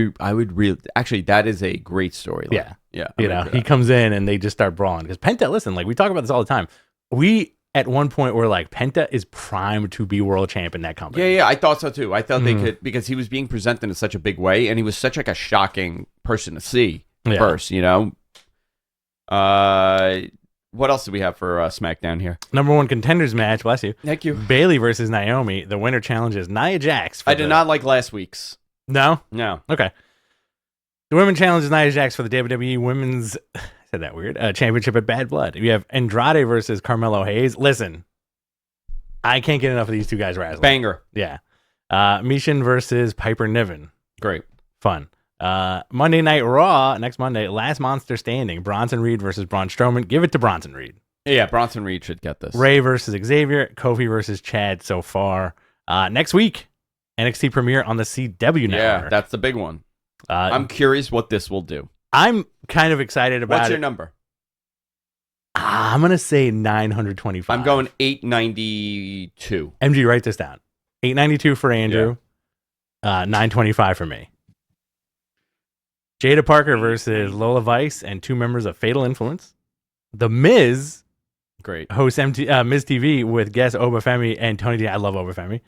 really. Actually, that is a great story. Yeah. You know, he comes in and they just start brawling because Penta. Listen, like we talk about this all the time. We at one point were like, Penta is primed to be world champ in that company. Yeah. I thought so too. I thought they could, because he was being presented in such a big way, and he was such like a shocking person to see first. You know. What else do we have for SmackDown here? Number 1 contenders match. Bless you. Thank you. Bayley versus Naomi. The winner challenges Nia Jax. I did not like last week's. No? No. Okay. The women challenges Nia Jax for the WWE Women's, I said that weird, championship at Bad Blood. You have Andrade versus Carmelo Hayes. Listen, I can't get enough of these two guys wrestling. Banger. Yeah. Mishin versus Piper Niven. Great. Fun. Monday Night Raw, next Monday, last monster standing. Bronson Reed versus Braun Strowman. Give it to Bronson Reed. Yeah, Bronson Reed should get this. Ray versus Xavier. Kofi versus Chad so far. Next week, NXT premiere on the CW network. Yeah, that's the big one. I'm curious what this will do. I'm kind of excited about it. What's your number? I'm going to say 925. I'm going 892. MG, write this down. 892 for Andrew. 925 for me. Jada Parker versus Lola Vice and 2 members of Fatal Influence. The Miz, great, hosts Miz TV with guest Obafemi and Tony D. I love Obafemi.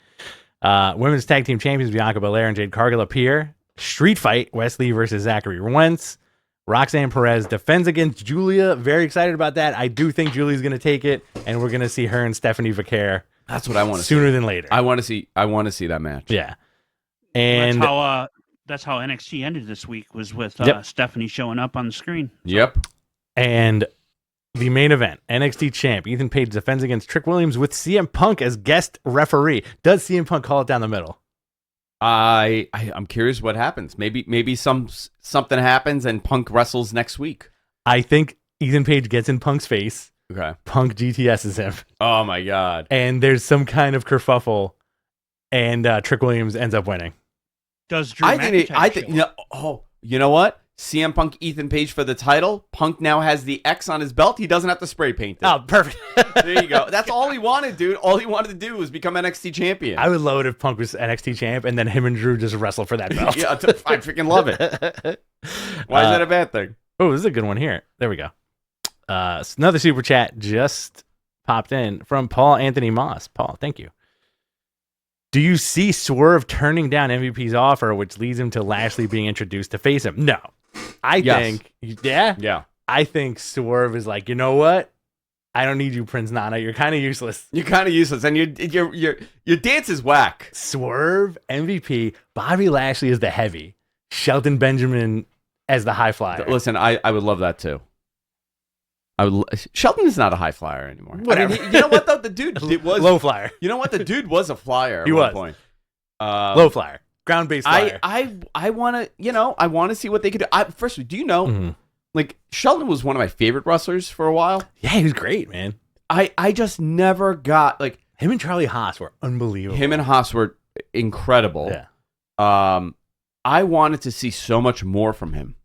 Women's Tag Team Champions Bianca Belair and Jade Cargill appear. Street Fight, Wesley versus Zachary Wentz. Roxanne Perez defends against Julia. Very excited about that. I do think Julia's going to take it, and we're going to see her and Stephanie Vaquer. That's what I want to see. Sooner than later. I want to see that match. Yeah. And that's how NXT ended this week, was with Stephanie showing up on the screen. Yep. And the main event, NXT champ Ethan Page defends against Trick Williams with CM Punk as guest referee. Does CM Punk call it down the middle? I'm curious what happens. Maybe something happens and Punk wrestles next week. I think Ethan Page gets in Punk's face. Okay. Punk GTS's him. Oh my god. And there's some kind of kerfuffle, and Trick Williams ends up winning. Does Drew McIntyre you know what? CM Punk, Ethan Page for the title. Punk now has the X on his belt. He doesn't have to spray paint it. Oh, perfect. There you go. That's all he wanted, dude. All he wanted to do was become NXT champion. I would love it if Punk was NXT champ and then him and Drew just wrestle for that belt. Yeah, I freaking love it. Why is that a bad thing? Oh, this is a good one here. There we go. Another super chat just popped in from Paul Anthony Moss. Paul, thank you. Do you see Swerve turning down MVP's offer, which leads him to Lashley being introduced to face him? No. I think, yeah. I think Swerve is like, you know what? I don't need you, Prince Nana. You're kind of useless. And your dance is whack. Swerve, MVP, Bobby Lashley is the heavy, Shelton Benjamin as the high flyer. Listen, I would love that too. Shelton is not a high flyer anymore. Whatever. I mean, you know what though? The dude was low flyer. You know what? The dude was a flyer. He at was one point. Low flyer, ground based flyer. I want to see what they could do. First, do you know? Like Shelton was one of my favorite wrestlers for a while. Yeah, he was great, man. I just never got like him and Charlie Haas were unbelievable. Him and Haas were incredible. Yeah. I wanted to see so much more from him.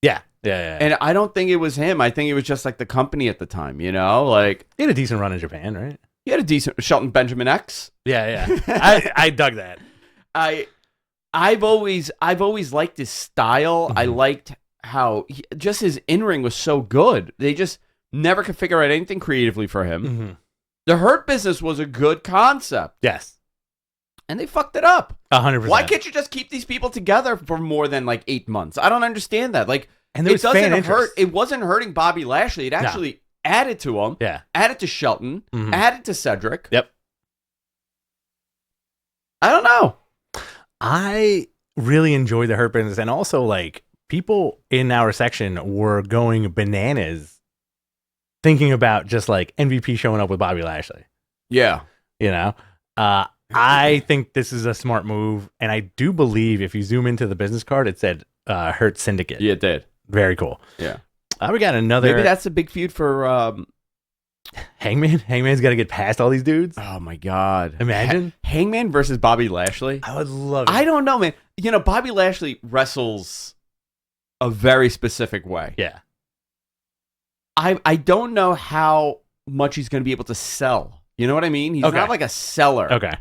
Yeah. And I don't think it was him. I think it was just like the company at the time, you know? Like he had a decent run in Japan, right? He had a decent Shelton Benjamin X. Yeah. I dug that. I've always liked his style. I liked how just his in-ring was so good. They just never could figure out anything creatively for him. The Hurt Business was a good concept. Yes. And they fucked it up. 100%. Why can't you just keep these people together for more than like 8 months? I don't understand that. Like, and it doesn't hurt. It wasn't hurting Bobby Lashley. It actually added to him. Yeah. Added to Shelton. Added to Cedric. Yep. I don't know. I really enjoyed the Hurt Business, and also like people in our section were going bananas thinking about just like MVP showing up with Bobby Lashley. Yeah. You know, I think this is a smart move, and I do believe if you zoom into the business card, it said Hurt Syndicate. Yeah, it did. Very cool. Yeah. We got another. Maybe that's a big feud for Hangman. Hangman's got to get past all these dudes. Oh my God. Imagine Hangman versus Bobby Lashley. I would love it. I don't know, man. You know, Bobby Lashley wrestles a very specific way. Yeah. I don't know how much he's going to be able to sell. You know what I mean? He's not like a seller. Okay.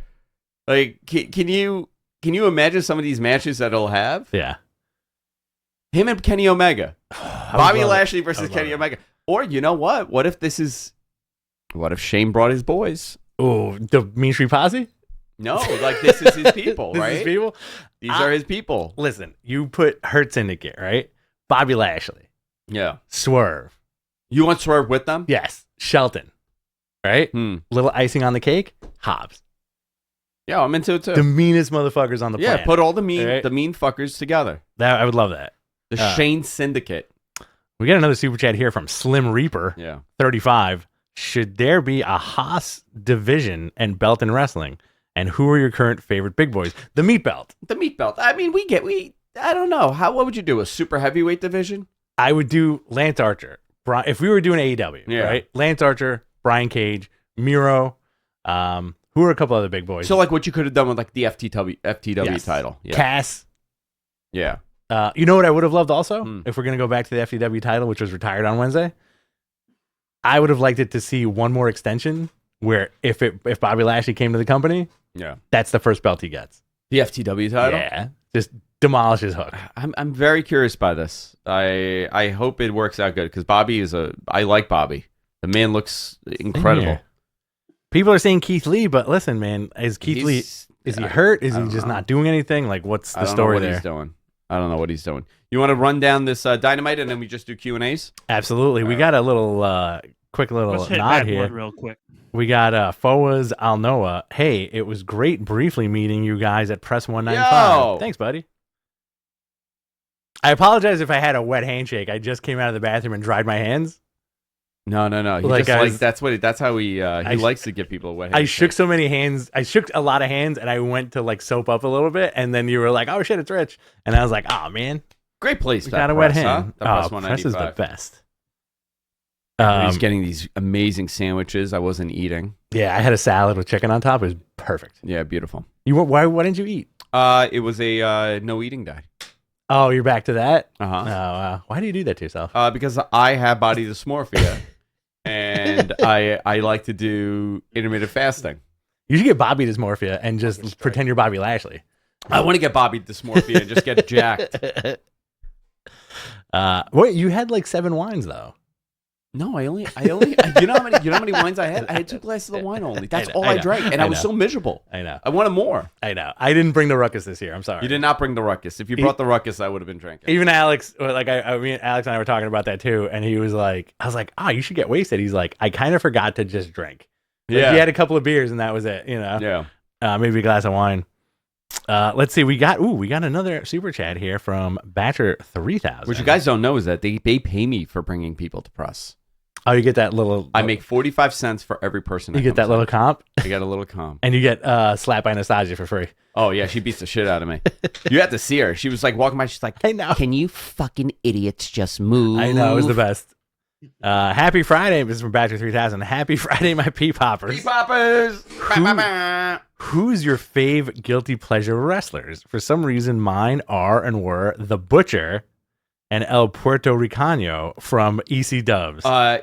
Like, can you imagine some of these matches that he'll have? Yeah. Him and Kenny Omega. Bobby Lashley versus Kenny Omega. Or you know what? What if Shane brought his boys? Oh, the Mean Street Posse? No, like this is his people, This right? is people? These are his people. Listen, you put Hurt Syndicate, right? Bobby Lashley. Yeah. Swerve. You want Swerve with them? Yes. Shelton. Right? Little icing on the cake. Hobbs. Yeah, I'm into it too. The meanest motherfuckers on the planet. Yeah, put all the mean Right? the mean fuckers together. I would love that. The Shane Syndicate. We got another super chat here from Slim Reaper. Yeah. 35. Should there be a Haas division and belt in wrestling? And who are your current favorite big boys? The meat belt. The meat belt. I mean, I don't know. What would you do? A super heavyweight division? I would do Lance Archer. If we were doing AEW, right? Lance Archer, Brian Cage, Miro. Who are a couple other big boys? So like what you could have done with like the FTW Yes. title. Yeah. Cass. Yeah. You know what I would have loved also? If we're going to go back to the FTW title, which was retired on Wednesday, I would have liked it to see one more extension where if Bobby Lashley came to the company, that's the first belt he gets. The FTW title? Yeah. Just demolishes Hook. I'm very curious by this. I hope it works out good because Bobby I like Bobby. The man looks incredible. People are saying Keith Lee, but listen, man, is Keith Lee, is he hurt? Is he just not doing anything? Like, what's the story there? I don't know what he's doing. You want to run down this Dynamite and then we just do Q&As? Absolutely. We got a little quick little Let's hit nod that here. word real quick. We got Foaz Alnoa. Hey, it was great briefly meeting you guys at Press 195. Yo! Thanks, buddy. I apologize if I had a wet handshake. I just came out of the bathroom and dried my hands. No. That's how he likes to give people a wet handshake. I shook so many hands. I shook a lot of hands, and I went to like soap up a little bit, and then you were like, "Oh shit, it's Rich," and I was like, "Oh man, great place." We got a wet hand. Huh? Press is the best. He's getting these amazing sandwiches I wasn't eating. Yeah, I had a salad with chicken on top. It was perfect. Yeah, beautiful. Why didn't you eat? It was a no eating day. Oh, you're back to that? Uh-huh. Oh, wow. Why do you do that to yourself? Because I have body dysmorphia, and I like to do intermittent fasting. You should get Bobby dysmorphia and just pretend you're Bobby Lashley. I want to get Bobby dysmorphia and just get jacked. Wait, you had like 7 wines though. No, I only you know how many wines I had? I had 2 glasses of wine only. That's all I drank. And I was so miserable. I know. I wanted more. I know. I didn't bring the ruckus this year. I'm sorry. You did not bring the ruckus. If you brought the ruckus, I would have been drinking. Even Alex, like I mean, Alex and I were talking about that too, and he was like, I was like, you should get wasted. He's like, I kind of forgot to just drink. Like, he had a couple of beers and that was it, you know? Yeah. Maybe a glass of wine. Let's see. We got another super chat here from Batcher 3000. What you guys don't know is that they pay me for bringing people to press. Oh, you get that little... I make 45 cents for every person. You get that little comp? I got a little comp. And you get slapped by Anastasia for free. Oh, yeah. She beats the shit out of me. You have to see her. She was like walking by. She's like, I know. Can you fucking idiots just move? I know. It was the best. Happy Friday. This is from Batcher 3000. Happy Friday, my pea-poppers. Pea-poppers. Who's your fave guilty pleasure wrestlers? For some reason, mine are and were The Butcher and El Puerto Ricano from EC Dubs. I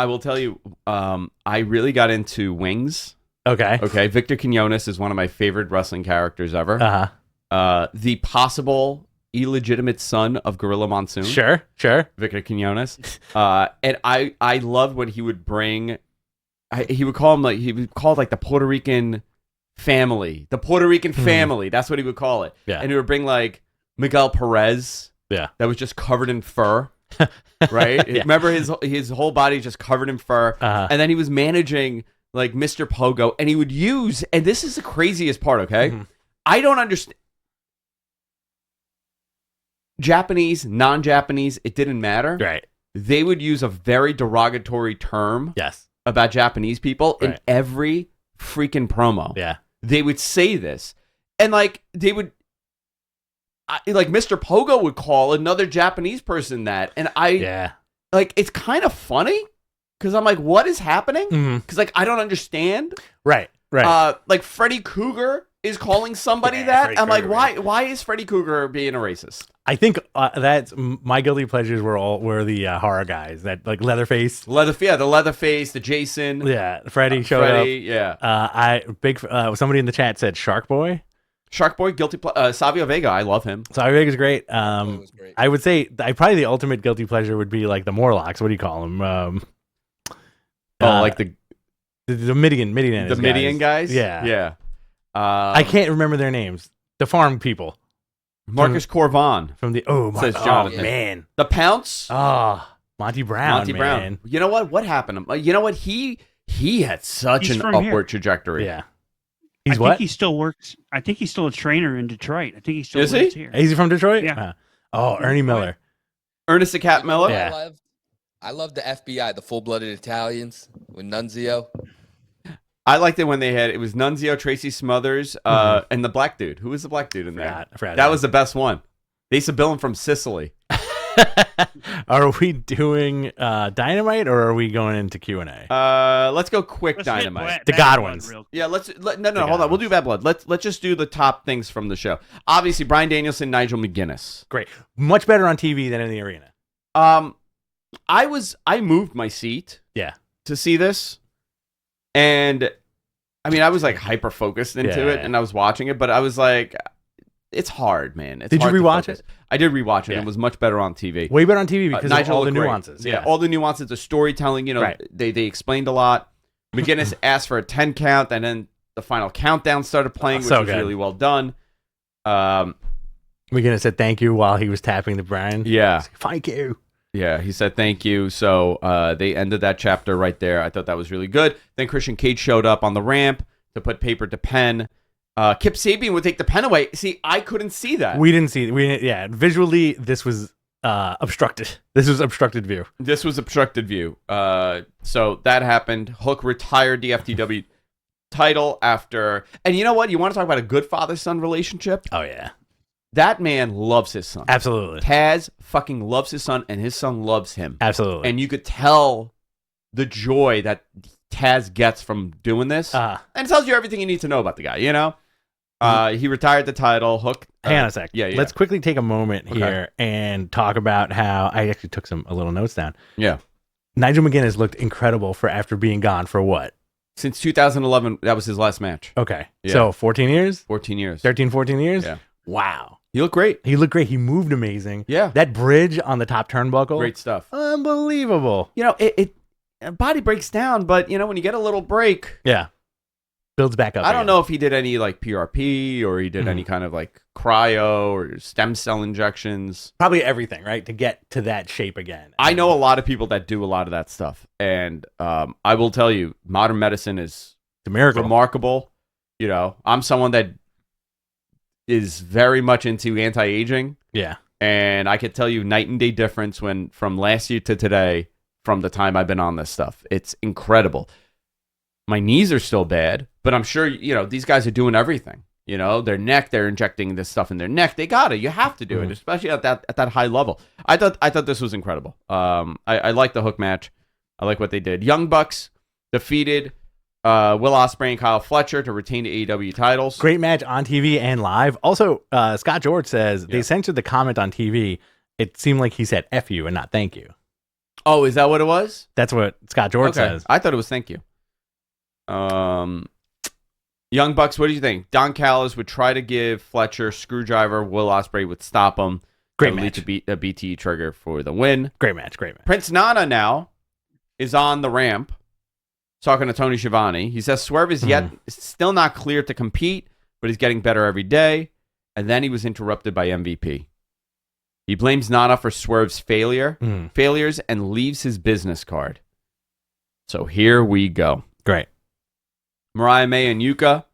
will tell you, I really got into Wings. Okay. Victor Quinones is one of my favorite wrestling characters ever. The possible illegitimate son of Gorilla Monsoon. Sure. Victor Quinones. And I loved when he would bring, he would call the Puerto Rican family. The Puerto Rican family. That's what he would call it. Yeah. And he would bring like Miguel Perez. Yeah. That was just covered in fur. Right? Yeah. Remember his whole body just covered in fur. And then he was managing like Mr. Pogo, and he would use, and this is the craziest part, okay? Mm-hmm. I don't understand. Japanese, non-Japanese, it didn't matter. Right. They would use a very derogatory term Yes. about Japanese people in Right. every freaking promo. Yeah. They would say this. And like they would like Mr. Pogo would call another Japanese person that. And like it's kind of funny because I'm like, what is happening? Because like I don't understand. Right. Right. Like Freddy Krueger is calling somebody that. Freddy I'm like, Krueger, why is Freddy Krueger being a racist? I think that's my guilty pleasures were the horror guys that like Leatherface. The Leatherface, the Jason. Yeah, Freddy showed up. Yeah. Somebody in the chat said Shark Boy. Shark Boy, Savio Vega, I love him. Savio Vega's great. was great. I would say probably the ultimate guilty pleasure would be like the Morlocks. What do you call them? Like the Midian guys. Yeah, yeah. I can't remember their names. The farm people. Marcus Corvan From the says Jonathan. Man, the Pounce. Monty Brown. Man. You know what? What happened? You know what? He had such an upward trajectory. Yeah. I think he still works. I think he's still a trainer in Detroit. I think he still works here. Is he from Detroit? Yeah. Ernie Miller. Ernest the Cat Miller. Yeah. I love the FBI, the full-blooded Italians with Nunzio. I liked it when it was Nunzio, Tracy Smothers, and the black dude. Who was the black dude in there? I forgot that was the best one. They used to bill him from Sicily. Are we doing Dynamite or are we going into Q&A? Let's go quick Dynamite. The Godwins. Yeah, no, hold on. We'll do Bad Blood. Let's just do the top things from the show. Obviously, Bryan Danielson, Nigel McGuinness. Great. Much better on TV than in the arena. I moved my seat. Yeah. To see this. And I mean, I was like hyper focused into it and I was watching it, but I was like, it's hard, man. Did you rewatch it? I did rewatch it. It was much better on TV. Way better on TV because of all the nuances. Yeah, all the nuances, the storytelling, they explained a lot. McGuinness asked for a 10 count, and then the final countdown started playing, which was really well done. McGuinness said thank you while he was tapping the Bryan. Yeah. Thank you. Yeah, he said thank you. So they ended that chapter right there. I thought that was really good. Then Christian Cage showed up on the ramp to put paper to pen. Kip Sabian would take the pen away. See, I couldn't see that. We didn't see it. Visually, this was obstructed. This was obstructed view. So that happened. Hook retired the FTW title after. And you know what? You want to talk about a good father-son relationship? Oh, yeah. That man loves his son. Absolutely. Taz fucking loves his son, and his son loves him. Absolutely. And you could tell the joy that Taz gets from doing this. And it tells you everything you need to know about the guy, you know? He retired the title. Hook. Hang on a sec. Yeah. Let's quickly take a moment here and talk about how I actually took a little notes down. Yeah. Nigel McGuinness looked incredible after being gone for what? Since 2011, that was his last match. Okay. Yeah. So 14 years? 14 years. 13, 14 years? Yeah. Wow. He looked great. He moved amazing. Yeah. That bridge on the top turnbuckle. Great stuff. Unbelievable. You know, it body breaks down, but, you know, when you get a little break. Yeah. Builds back up. I don't know if he did any, like, PRP or he did any kind of, like, cryo or stem cell injections. Probably everything, right? To get to that shape again. I know a lot of people that do a lot of that stuff. And I will tell you, modern medicine is a miracle. Remarkable. You know, I'm someone that is very much into anti-aging. Yeah. And I could tell you night and day difference from last year to today from the time I've been on this stuff. It's incredible. My knees are still bad, but I'm sure, you know, these guys are doing everything. You know, their neck, they're injecting this stuff in their neck. They got it. You have to do it, especially at that high level. I thought this was incredible. I like the Hook match. I like what they did. Young Bucks defeated Will Ospreay and Kyle Fletcher to retain the AEW titles. Great match on TV and live. Also, Scott George says they censored the comment on TV. It seemed like he said F you and not thank you. Oh, is that what it was? That's what Scott George says. I thought it was thank you. Young Bucks, what do you think? Don Callis would try to give Fletcher screwdriver. Will Ospreay would stop him. Great match. To beat a BT trigger for the win. Great match. Prince Nana now is on the ramp talking to Tony Schiavone. He says Swerve is still not clear to compete, but he's getting better every day. And then he was interrupted by MVP. He blames Nana for Swerve's failures and leaves his business card. So here we go. Great. Mariah May and Yuka.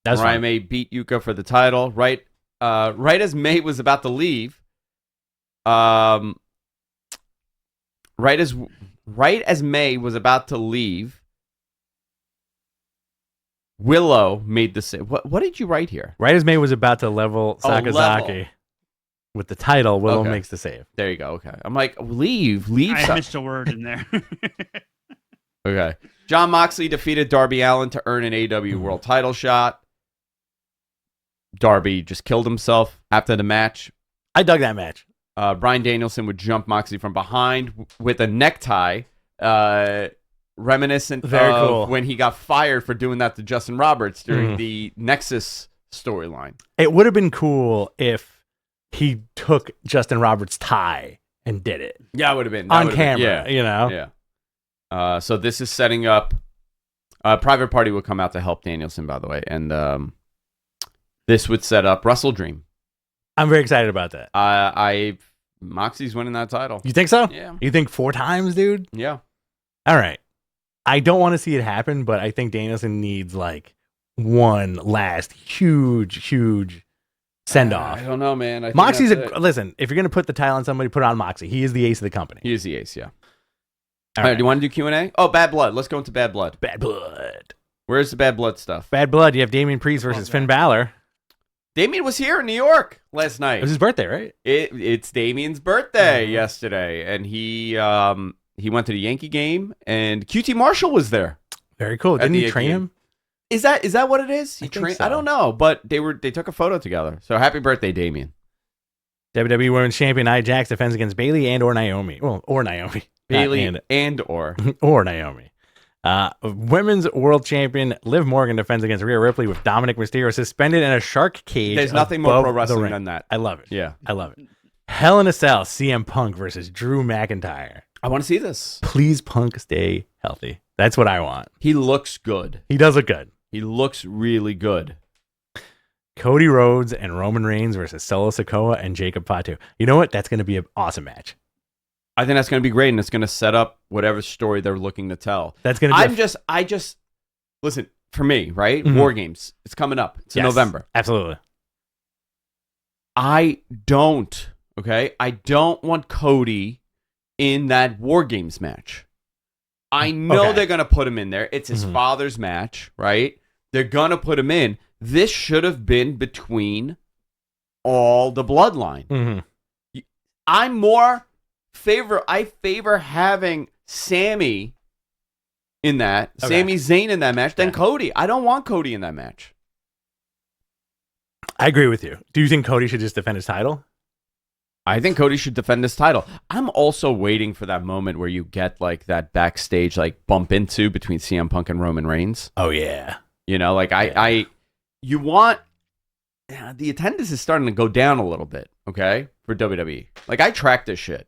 That's Mariah fine. May beat Yuka for the title. Right as May was about to leave. Right as May was about to leave, Willow made the save. What did you write here? Right as May was about to level Sakazaki level. with the title, Willow Okay. makes the save. There you go. Okay. I'm like, leave. I missed a word in there. Okay. Jon Moxley defeated Darby Allin to earn an AEW World Title shot. Darby just killed himself after the match. I dug that match. Bryan Danielson would jump Moxley from behind with a necktie, reminiscent Very of cool. when he got fired for doing that to Justin Roberts during the Nexus storyline. It would have been cool if he took Justin Roberts' tie and did it Yeah, it would have been. on camera, you know? Yeah. So this is setting up. Private Party will come out to help Danielson, by the way, and this would set up Wrestle Dream. I'm very excited about that. Moxie's winning that title. You think so? Yeah. You think 4 times, dude? Yeah. All right. I don't want to see it happen, but I think Danielson needs like one last huge send off. I don't know, man. I think Moxie's that's it. listen, if you're going to put the title on somebody, put it on Moxie. He is the ace of the company. He is the ace, yeah. All All right, do you want to do Q&A? Oh, Bad Blood. Let's go into Bad Blood. Bad Blood. Where's the Bad Blood stuff? Bad Blood. You have Damian Priest versus Finn Balor. Damien was here in New York last It night. was his birthday, right? It's Damien's birthday yesterday, and he went to the Yankee game, and QT Marshall was there. Very cool. At Didn't the he train game. him? Is that what it is? I think so. I don't know, but they took a photo together. So happy birthday, Damien. WWE Women's Champion Nia Jax defends against Bayley and or Naomi. Well, or Naomi. Bailey Not or or Naomi. Women's World Champion Liv Morgan defends against Rhea Ripley with Dominic Mysterio suspended in a shark cage. there's nothing more above pro the wrestling ring. than that. I love it. Yeah, I love it. Hell in a Cell, CM Punk versus Drew McIntyre. I want to see this. Please, Punk, stay healthy. That's what I want. He looks good. He does look good. He looks really good. Cody Rhodes and Roman Reigns versus Solo Sikoa and Jacob Fatu. You know what? That's going to be an awesome match. I think that's going to be great, and it's going to set up whatever story they're looking to tell. That's going to be I just listen, for me, right? Mhm. War Games. It's coming up. It's in Yes, November. Absolutely. I don't want Cody in that War Games match. I know Okay. they're going to put him in there. It's his Mhm. father's match, right? They're going to put him in. This should have been between all the bloodline. Mm-hmm. I favor having Sammy in that, Okay. Sami Zayn in that match than Okay. Cody. I don't want Cody in that match. I agree with you. Do you think Cody should just defend his title? I think Cody should defend this title. I'm also waiting for that moment where you get like that backstage like bump into between CM Punk and Roman Reigns. Oh, yeah. You know, like the attendance is starting to go down a little bit, okay, for WWE. Like I track this shit.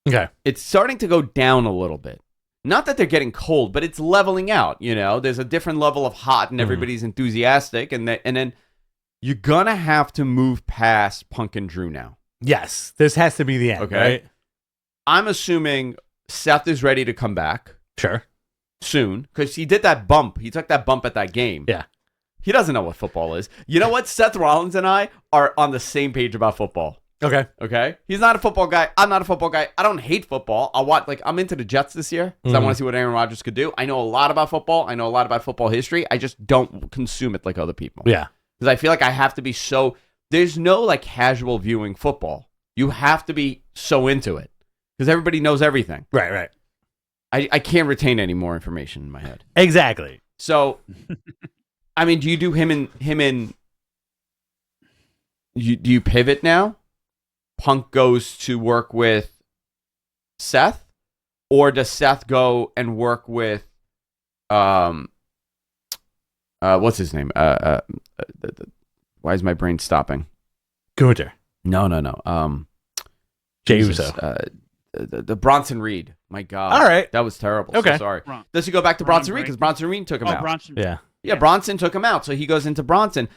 Okay. It's starting to go down a little bit. Not that they're getting cold, but it's leveling out, you know? There's a different level of hot and everybody's enthusiastic and then you're going to have to move past Punk and Drew now. Yes. This has to be the end, Okay. right? I'm assuming Seth is ready to come back Sure. soon because he did that bump. He took that bump at that game. Yeah. He doesn't know what football is. You know what? Seth Rollins and I are on the same page about football. Okay. Okay? He's not a football guy. I'm not a football guy. I don't hate football. I'm into the Jets this year because I want to see what Aaron Rodgers could do. I know a lot about football. I know a lot about football history. I just don't consume it like other people. Yeah. Because I feel like I have to be so... There's no like casual viewing football. You have to be so into it because everybody knows everything. Right. I can't retain any more information in my head. Exactly. So, I mean, do you do him and do you pivot now? Punk goes to work with Seth, or does Seth go and work with what's his name? Why is my brain stopping? Gunther. No. Jey Jesus, Uso. The Bronson Reed. My God. All right. That was terrible. Okay. So sorry. Bron- Does he go back to Ronnie Bronson Reed? Because Brake. Bronson Reed took him out. Bronson. Yeah. Yeah, Bronson took him out, so he goes into Bronson.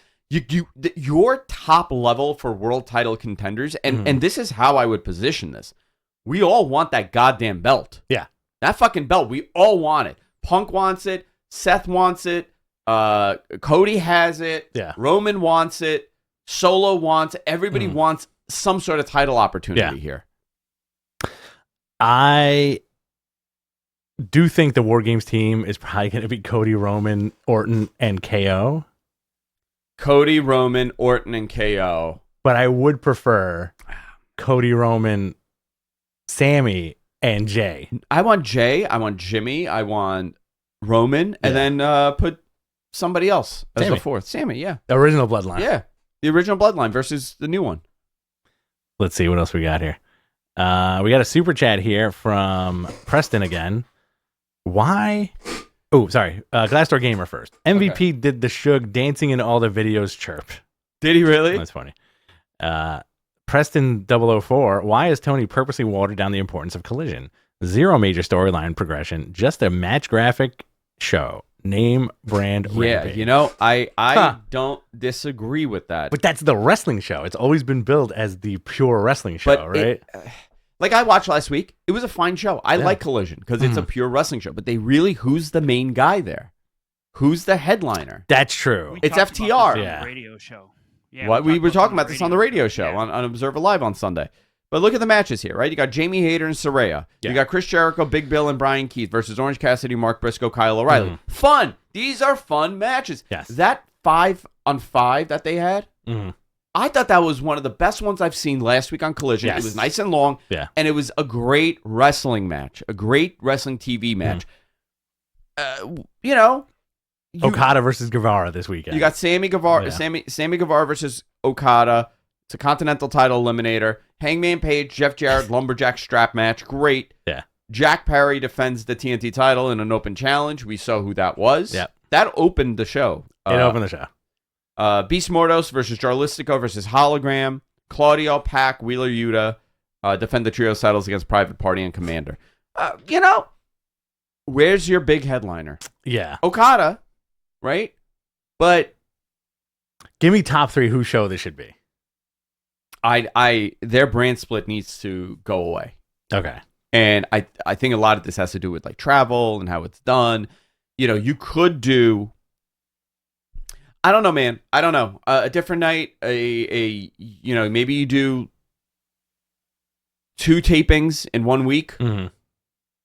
Your top level for world title contenders, and this is how I would position this. We all want that goddamn belt. Yeah. That fucking belt, we all want it. Punk wants it. Seth wants it. Cody has it. Yeah. Roman wants it. Solo wants it. Everybody wants some sort of title opportunity here. I do think the War Games team is probably going to be Cody, Roman, Orton, and KO. Cody, Roman, Orton, and KO. But I would prefer Cody, Roman, Sammy, and Jay. I want Jay. I want Jimmy. I want Roman. And then put somebody else as Sammy. the fourth. Sammy, yeah. The original Bloodline. Yeah. The original Bloodline versus the new one. Let's see what else we got here. We got a super chat here from Preston again. Why? Oh, sorry. Glassdoor Gamer first. MVP did the Suge dancing in all the videos chirp. Did he really? That's funny. Preston 004. Why has Tony purposely watered down the importance of Collision? Zero major storyline progression. Just a match graphic show. Name, brand, yeah, rampage. you know, I don't disagree with that. But that's the wrestling show. It's always been billed as the pure wrestling show, But right? Like I watched last week, it was a fine show. I like Collision because it's a pure wrestling show. But who's the main guy there? Who's the headliner? That's true. It's talked about FTR. this on Yeah. the radio show. Yeah, What we were talking about this on the radio show Yeah. on Observer Live on Sunday. But look at the matches here, right? You got Jamie Hayter and Saraya. Yeah. You got Chris Jericho, Big Bill, and Brian Keith versus Orange Cassidy, Mark Briscoe, Kyle O'Reilly. Fun. These are fun matches. Yes. That 5-on-5 that they had, Mhm. I thought that was one of the best ones I've seen last week on Collision. Yes. It was nice and long, Yeah. and it was a great wrestling match, a great wrestling TV match. You know, Okada versus Guevara this weekend. you got Sammy Guevara, Yeah. Sammy Guevara versus Okada. It's a Continental title eliminator. Hangman Page, Jeff Jarrett, Lumberjack strap match. Great. Yeah. Jack Perry defends the TNT title in an open challenge. We saw who that was. Yep. That opened the show. It opened the show. Beast Mordos versus Jarlistico versus Hologram. Claudio, Pac, Wheeler Yuta defend the trio titles against Private Party and Commander. You know, where's your big headliner? Yeah. Okada, right? But Give me top three who show this should be. their brand split needs to go away. Okay. And I think a lot of this has to do with like travel and how it's done. You know, you could do, I don't know, man. I don't know. A different night, you know, maybe you do 2 tapings in 1 week,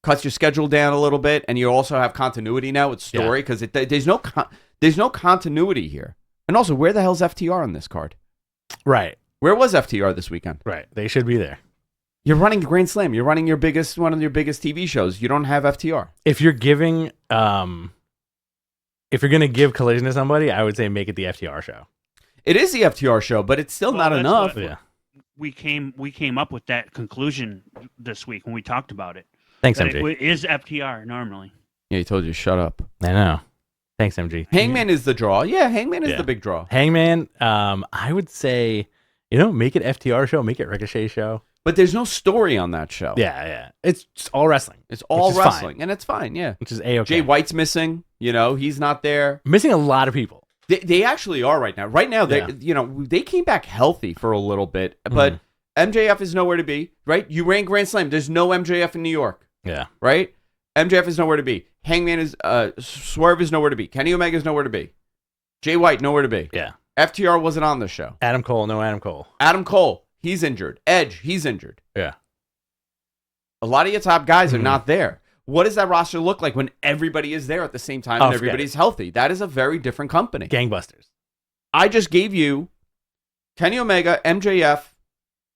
cuts your schedule down a little bit, and you also have continuity now with story because there's no continuity here. And also, where the hell's FTR on this card? Right. Where was FTR this weekend? Right. They should be there. You're running Grand Slam. You're running one of your biggest TV shows. You don't have FTR. If you're giving, if you're gonna give Collision to somebody, I would say make it the FTR show. It is the FTR show, but it's still not that's enough. what- Yeah. We came up with that conclusion this week when we talked about it. Thanks, That MG. it is FTR normally. Yeah, he told you shut up. I know. Thanks, MG. Hangman is the draw. Yeah, Hangman is Yeah. the big draw. Hangman. I would say, make it FTR show, make it Ricochet show. But there's no story on that show. Yeah. It's just all wrestling. It's all Which is wrestling, fine. and it's fine. Yeah. Which is A-okay. Jay White's missing. You know, he's not there. Missing a lot of people. They actually are right now. Right now, they came back healthy for a little bit, but MJF is nowhere to be. Right? You ran Grand Slam. There's no MJF in New York. Yeah. Right? MJF is nowhere to be. Hangman is Swerve is nowhere to be. Kenny Omega is nowhere to be. Jay White nowhere to be. Yeah. FTR wasn't on the show. Adam Cole, no Adam Cole. Adam Cole, he's injured. Edge, he's injured. Yeah. A lot of your top guys are not there. What does that roster look like when everybody is there at the same time and forget everybody's healthy? That is a very different company. Gangbusters. I just gave you Kenny Omega, MJF,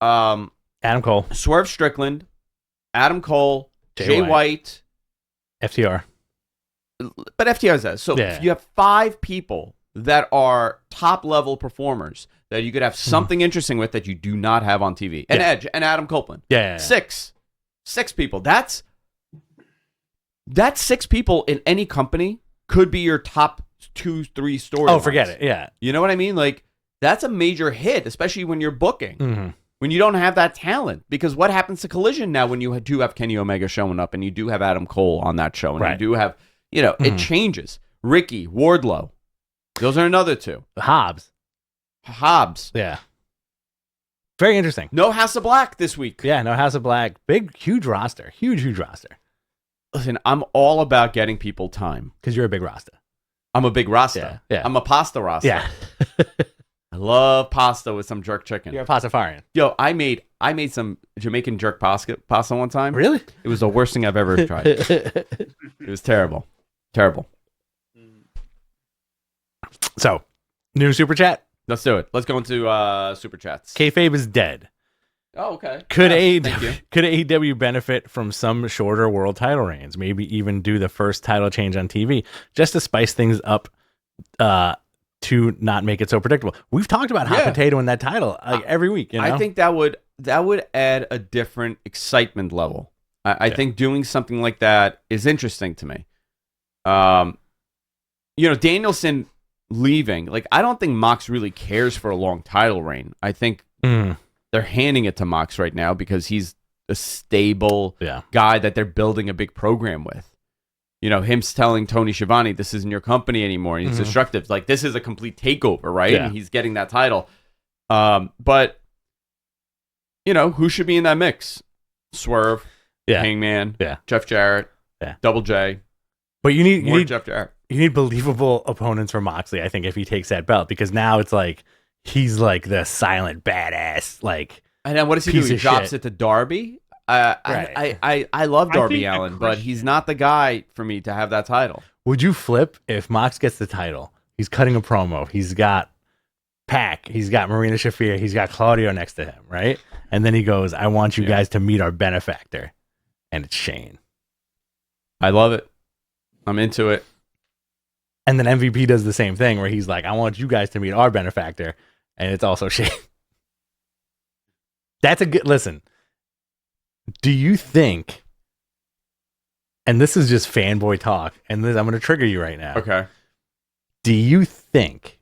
Adam Cole, Swerve Strickland, Adam Cole, Jay White. FTR. But FTR is that. So Yeah. you have 5 people that are top-level performers that you could have something interesting with that you do not have on TV. And Yeah. Edge and Adam Copeland. Yeah. 6 people. That's 6 people in any company could be your top 2-3 stories. Oh, forget it. Yeah. You know what I mean? Like, that's a major hit, especially when you're booking. Mm-hmm. When you don't have that talent. Because what happens to Collision now when you do have Kenny Omega showing up and you do have Adam Cole on that show and Right. you do have, it changes. Ricky, Wardlow. Those are another 2. Hobbs. Hobbs. Very interesting. No House of Black this week. Yeah, no House of Black. Big, huge roster. Huge roster. Listen, I'm all about getting people time. Because you're a big Rasta. I'm a big Rasta. Yeah. I'm a pasta Rasta. Yeah. I love pasta with some jerk chicken. You're a pastafarian. Yo, I made some Jamaican jerk pasta one time. Really? It was the worst thing I've ever tried. It was terrible. Terrible. So, new super chat. Let's do it. Let's go into super chats. Kayfabe is dead. Oh, okay. Could Thank you. AEW benefit from some shorter world title reigns? Maybe even do the first title change on TV just to spice things up to not make it so predictable. We've talked about hot potato in that title every week. You know? I think that would add a different excitement level. I think doing something like that is interesting to me. Danielson leaving, like, I don't think Mox really cares for a long title reign. I think they're handing it to Mox right now because he's a stable guy that they're building a big program with. Him telling Tony Schiavone, this isn't your company anymore. And he's destructive. Like, this is a complete takeover, right? Yeah. And he's getting that title. But, who should be in that mix? Swerve, Hangman, Jeff Jarrett, Double J. But you need Jeff Jarrett. You need believable opponents for Moxley, I think, if he takes that belt, because now it's like he's like the silent badass, like. And then what does he do? He drops it to Darby. Right. I love Darby Allin, but he's not the guy for me to have that title. Would you flip if Mox gets the title? He's cutting a promo. He's got Pac. He's got Marina Shafir. He's got Claudio next to him, right? And then he goes, I want you guys to meet our benefactor. And it's Shane. I love it. I'm into it. And then MVP does the same thing where he's like, I want you guys to meet our benefactor. And it's also Shane. That's a good, listen, do you think, and this is just fanboy talk, and this, I'm going to trigger you right now. Okay. Do you think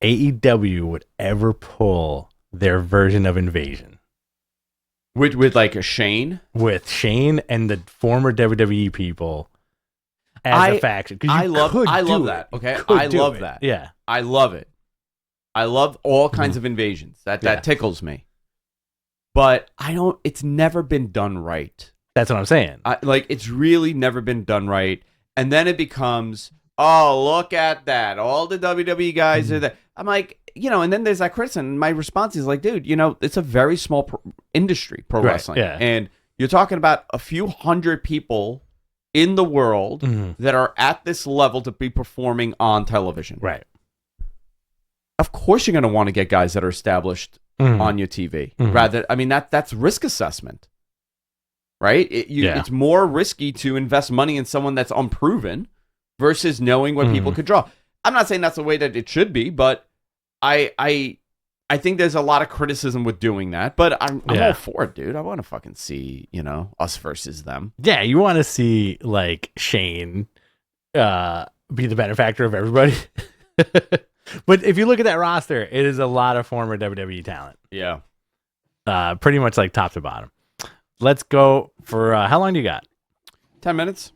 AEW would ever pull their version of Invasion? With like a Shane? With Shane and the former WWE people as a faction. I love that. Okay. I love that. Yeah. I love it. I love all kinds of invasions. That tickles me. But it's never been done right. That's what I'm saying. It's really never been done right. And then it becomes, oh, look at that. All the WWE guys are there. I'm like, and then there's that criticism. And my response is like, dude, it's a very small industry, pro wrestling. Yeah. And you're talking about a few hundred people in the world that are at this level to be performing on television. Right. Of course you're going to want to get guys that are established on your TV. That's risk assessment, right? It's more risky to invest money in someone that's unproven versus knowing what people could draw. I'm not saying that's the way that it should be, but I think there's a lot of criticism with doing that, but I'm all for it, dude. I want to fucking see, us versus them. Yeah, you want to see like Shane be the benefactor of everybody. But if you look at that roster, it is a lot of former WWE talent. Yeah. Pretty much like top to bottom. Let's go for how long do you got? 10 minutes.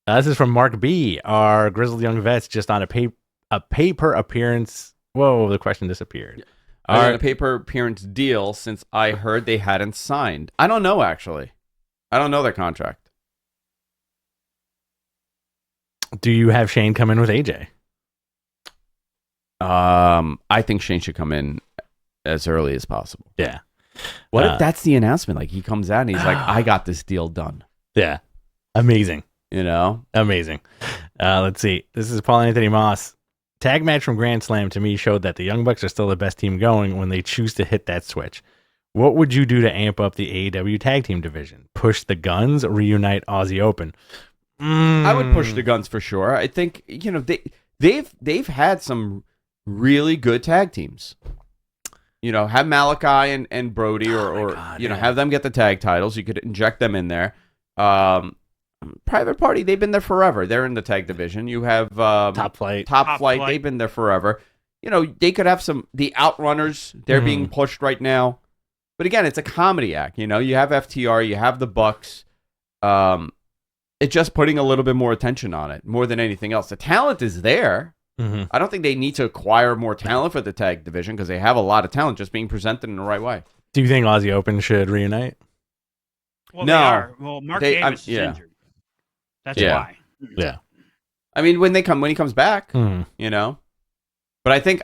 This is from Mark B. Our grizzled young vets just on a pay per appearance. Whoa, the question disappeared. On a pay per appearance deal since I heard they hadn't signed. I don't know, actually. I don't know their contract. Do you have Shane come in with AJ? I think Shane should come in as early as possible. Yeah. What if that's the announcement? Like, he comes out and he's like, I got this deal done. Yeah. Amazing. Amazing. Let's see. This is Paul Anthony Moss. Tag match from Grand Slam to me showed that the Young Bucks are still the best team going when they choose to hit that switch. What would you do to amp up the AEW tag team division? Push the Guns, reunite Aussie Open? I would push the Guns for sure. I think, they've had some really good tag teams. Have Malachi and Brody have them get the tag titles. You could inject them in there. Private Party, they've been there forever. They're in the tag division. You have Top Flight. They've been there forever. They could have the Outrunners. They're being pushed right now. But again, it's a comedy act. You have FTR, you have the Bucks. It's just putting a little bit more attention on it, more than anything else. The talent is there. I don't think they need to acquire more talent for the tag division because they have a lot of talent just being presented in the right way. Do you think Aussie Open should reunite? Well, no. they are. Well, Mark Davis is injured. That's Yeah. why. Yeah. I mean, when he comes back, Mhm. you know. But I think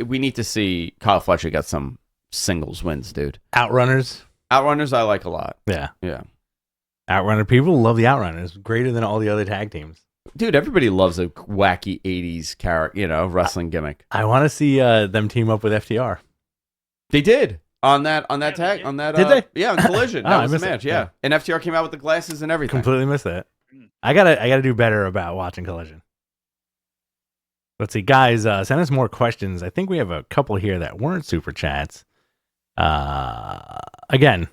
we need to see Kyle Fletcher get some singles wins, dude. Outrunners. Outrunners, I like a lot. Yeah. Yeah. Outrunner people love the Outrunners. Greater than all the other tag teams. Dude, everybody loves a wacky 80s character, wrestling gimmick. I want to see them team up with FTR. They did on that Yeah, tag they did. on that Did they? Yeah, on Collision. Oh, That I was the missed it. match, yeah. And FTR came out with the glasses and everything. Completely missed that. I gotta do better about watching Collision. Let's see, guys. Send us more questions. I think we have a couple here that weren't super chats. Again,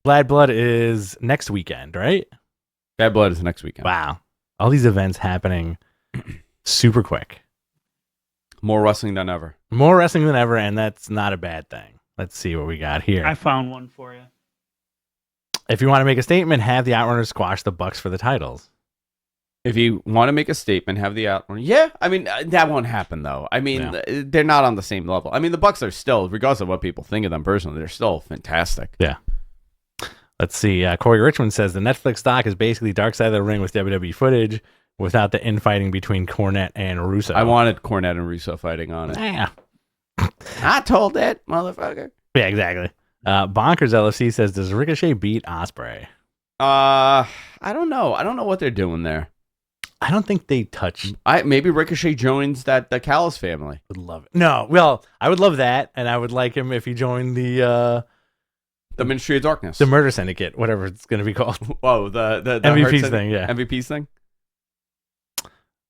Bad Blood is next weekend, right? Bad Blood is next weekend. Wow, all these events happening super quick. More wrestling than ever. More wrestling than ever, and that's not a bad thing. Let's see what we got here. I found one for you. If you want to make a statement, have the Outrunners squash the Bucks for the titles. If you want to make a statement, have the outrun. Yeah, I mean, that won't happen, though. I mean, they're not on the same level. I mean, the Bucks are still, regardless of what people think of them personally, they're still fantastic. Yeah. Let's see. Corey Richmond says the Netflix doc is basically Dark Side of the Ring with WWE footage without the infighting between Cornette and Russo. I wanted Cornette and Russo fighting on it. Yeah. I told that motherfucker. Yeah, exactly. Bonkers LFC says, does Ricochet beat Ospreay? I don't know. I don't know what they're doing there. I don't think they touch. Maybe Ricochet joins the Callis family. Would love it. No, well, I would love that, and I would like him if he joined the Ministry of Darkness. the Murder Syndicate, whatever it's going to be called. Whoa, the MVP's Hurt thing, yeah. MVP's thing.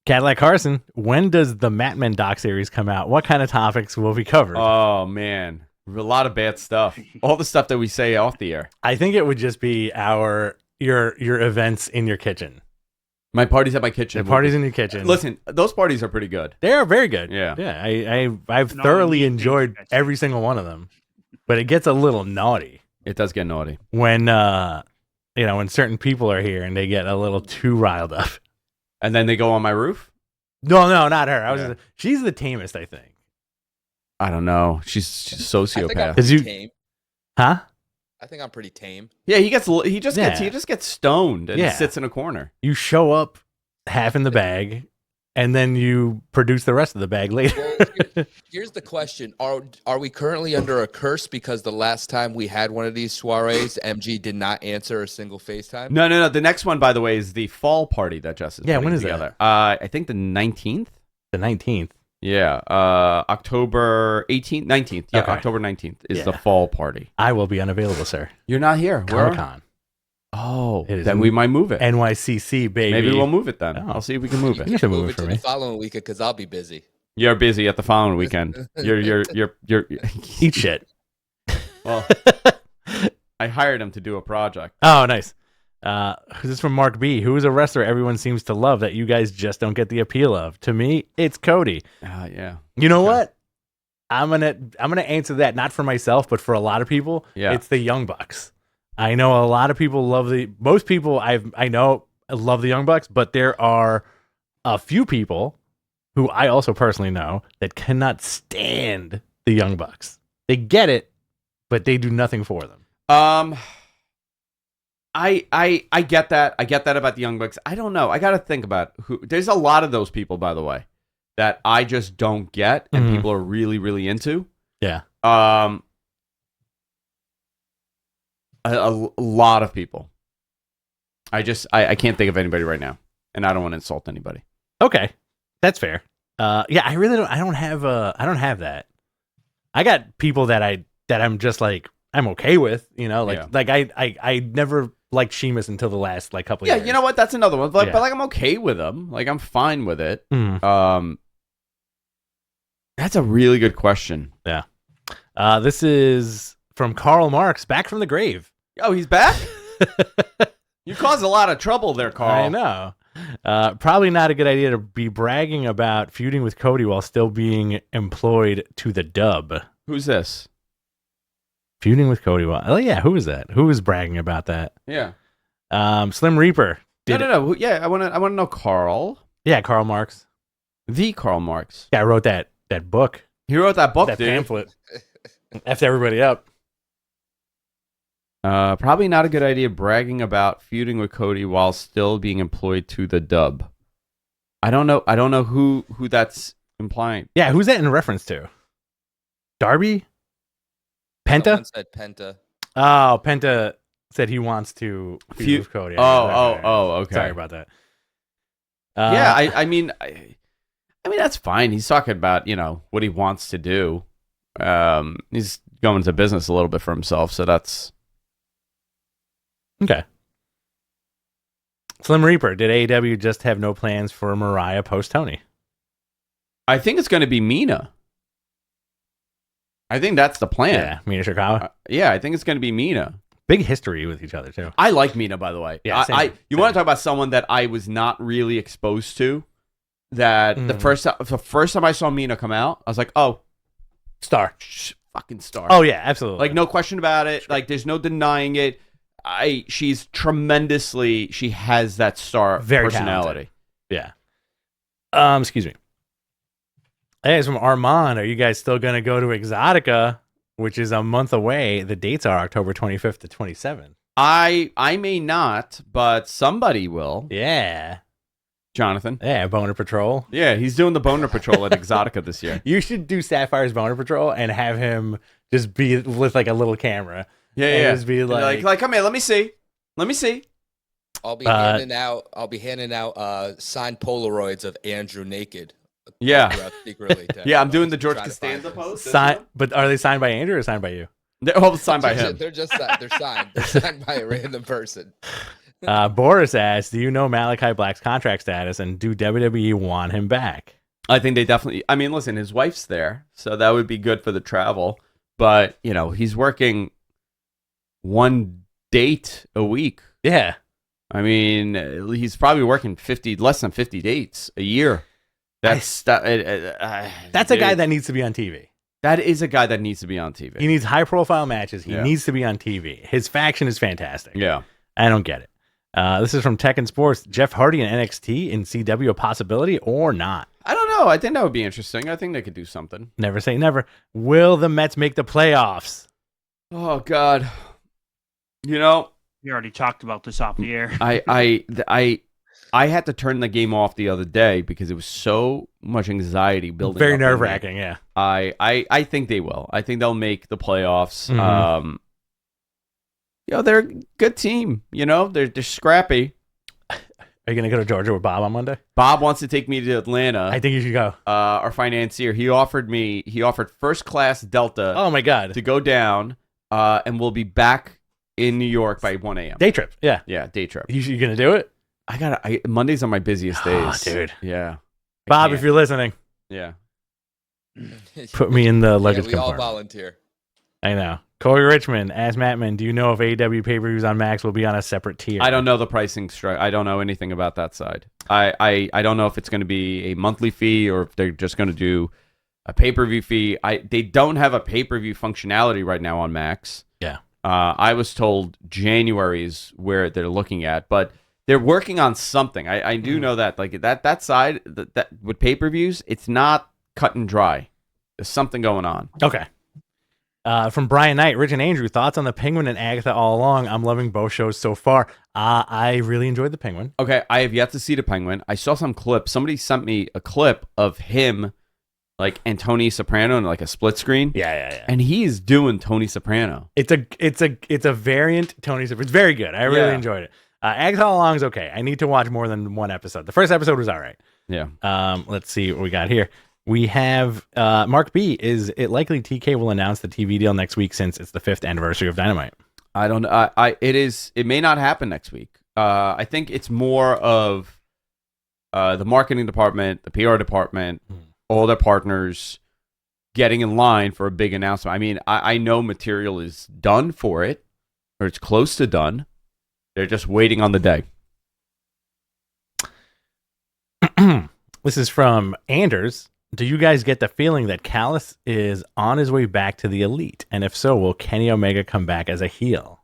Cadillac Carson, when does the Matmen doc series come out? What kind of topics will be covered? Oh man, a lot of bad stuff. All the stuff that we say off the air. I think it would just be your events in your kitchen. My parties at my kitchen. The parties in your kitchen. Listen, those parties are pretty good. They are very good. Yeah. Yeah. I've No, thoroughly you enjoyed think- every single one of them, but it gets a little naughty It does get naughty. when when certain people are here and they get a little too riled up. And then they go on my roof. No, not her. Yeah. She's the tamest, I think. I don't know. She's I think I'm sociopath. Is you- tame. Huh? I think I'm pretty tame. Yeah, he just gets stoned and Yeah. sits in a corner. You show up half in the bag, and then you produce the rest of the bag later. Well, here's the question: Are we currently under a curse because the last time we had one of these soirees, MG did not answer a single FaceTime? No. The next one, by the way, is the fall party that Jess is Yeah, putting when is that? together. I think the 19th. The 19th. Yeah, October 18th, 19th. Yeah, Okay. October 19th is the Yeah. fall party. I will be unavailable, sir. You're not here. Where? Comic-Con. Oh, It is then we might move it. NYCC, baby. Maybe we'll move it then. Oh. I'll see if we can move You it. have to move Move it it for to me. the following weekend because I'll be busy. You're busy at the following weekend. You're Eat shit. well. I hired him to do a project. Oh, nice. This is from Mark B. Who is a wrestler everyone seems to love that you guys just don't get the appeal of? To me, it's Cody. Yeah. You know Okay. what? I'm gonna answer that not for myself, but for a lot of people. Yeah. It's the Young Bucks. I know a lot of people most people I know love the Young Bucks, but there are a few people who I also personally know that cannot stand the Young Bucks. They get it, but they do nothing for them. I get that. I get that about the Young Bucks. I don't know. I got to think about who. There's a lot of those people, by the way, that I just don't get, and Mhm. people are really, really into. Yeah. A lot of people. I can't think of anybody right now, and I don't want to insult anybody. Okay. That's fair. Yeah, I really don't. I don't have that. I got people that I'm just like I'm okay with. I never liked Sheamus until the last couple. Yeah, years. you know what? That's another one. But Yeah. I'm okay with them. I'm fine with it. Mm. That's a really good question. Yeah. This is from Karl Marx, back from the grave. Oh, he's back. You caused a lot of trouble there, Carl. I know. Probably not a good idea to be bragging about feuding with Cody while still being employed to the dub. Who's this? Feuding with Cody while... Oh, yeah. Who is that? Who is bragging about that? Yeah. Slim Reaper. No. Yeah, I want to know Carl. Yeah, Karl Marx. The Karl Marx. Yeah, I wrote that book. He wrote that book, That dude. pamphlet. Effed everybody up. Probably not a good idea bragging about feuding with Cody while still being employed to the dub. I don't know who that's implying. Yeah, who's that in reference to? Darby? Penta? Someone said Penta. Oh, Penta said he wants to feud with Cody. Okay. Sorry about that. Yeah, I mean that's fine. He's talking about what he wants to do. He's going into business a little bit for himself, so that's okay. Slim Reaper, did AEW just have no plans for Mariah post Tony? I think it's going to be Mina. I think that's the plan. Yeah, Mina Shirakawa. Yeah, I think it's going to be Mina. Big history with each other too. I like Mina, by the way. Yeah, same. You want to talk about someone that I was not really exposed to? That the first time I saw Mina come out, I was like, oh, star, fucking star. Oh yeah, absolutely. Like no question about it. Like there's no denying it. She's tremendously. She has that star very personality. Talented. Yeah. Excuse me. Hey, it's from Armand. Are you guys still gonna go to Exotica, which is a month away? The dates are October 25th to 27th. I may not, but somebody will. Yeah. Jonathan. Yeah, Boner Patrol. Yeah, he's doing the Boner Patrol at Exotica this year. You should do Sapphire's Boner Patrol and have him just be with like a little camera. Yeah. Just be like come here, let me see. I'll be handing out signed Polaroids of Andrew naked. Yeah. Secretly. Yeah, I'm doing the George Costanza pose. But are they signed by Andrew or signed by you? They're all signed by him. They're signed. They're signed by a random person. Boris asks, do you know Malachi Black's contract status and do WWE want him back? I think they definitely. I mean, listen, his wife's there, so that would be good for the travel. But he's working one date a week. Yeah, I mean, he's probably working less than 50 dates a year. That's a guy that needs to be on TV. That is a guy that needs to be on TV. He needs high profile matches. He needs to be on TV. His faction is fantastic. Yeah, I don't get it. This is from Tekken Sports. Jeff Hardy in NXT in CW a possibility or not? I don't know. I think that would be interesting. I think they could do something. Never say never. Will the Mets make the playoffs? Oh God. We already talked about this off the air. I had to turn the game off the other day because it was so much anxiety building. Very nerve wracking. Yeah. I think they will. I think they'll make the playoffs. Mm-hmm. They're a good team. They're scrappy. Are you gonna go to Georgia with Bob on Monday? Bob wants to take me to Atlanta. I think you should go. Our financier, he offered first class Delta. Oh my God. To go down, and we'll be back in New York by 1 a.m. Day trip. Yeah. Yeah, day trip. You gonna do it? Mondays are my busiest days. Dude. Yeah. Bob, if you're listening. Yeah. Put me in the luggage compartment. compartment. We all volunteer. I know. Corey Richmond, ask Mattman, do you know if AEW pay-per-views on Max will be on a separate tier? I don't know the pricing structure. I don't know anything about that side. I don't know if it's going to be a monthly fee or if they're just going to do a pay-per-view fee. They don't have a pay-per-view functionality right now on Max. Yeah. I was told January is where they're looking at, but they're working on something. I do know that that side that with pay-per-views, it's not cut and dry. There's something going on. Okay. From Brian Knight, Rich and Andrew, thoughts on the Penguin and Agatha all along? I'm loving both shows so far. I really enjoyed the Penguin. Okay, I have yet to see the Penguin. I saw some clip. Somebody sent me a clip of him, and Tony Soprano in a split screen. Yeah. And he is doing Tony Soprano. It's a variant Tony Soprano. It's very good. I really enjoyed it. Agatha all along is okay. I need to watch more than one episode. The first episode was all right. Yeah. Let's see what we got here. We have Mark B. Is it likely TK will announce the TV deal next week since it's the 5th anniversary of Dynamite? I don't know. It may not happen next week. I think it's more of the marketing department, the PR department, all their partners getting in line for a big announcement. I mean, I know material is done for it, or it's close to done. They're just waiting on the day. This is from Anders. Do you guys get the feeling that Callis is on his way back to the Elite? And if so, will Kenny Omega come back as a heel?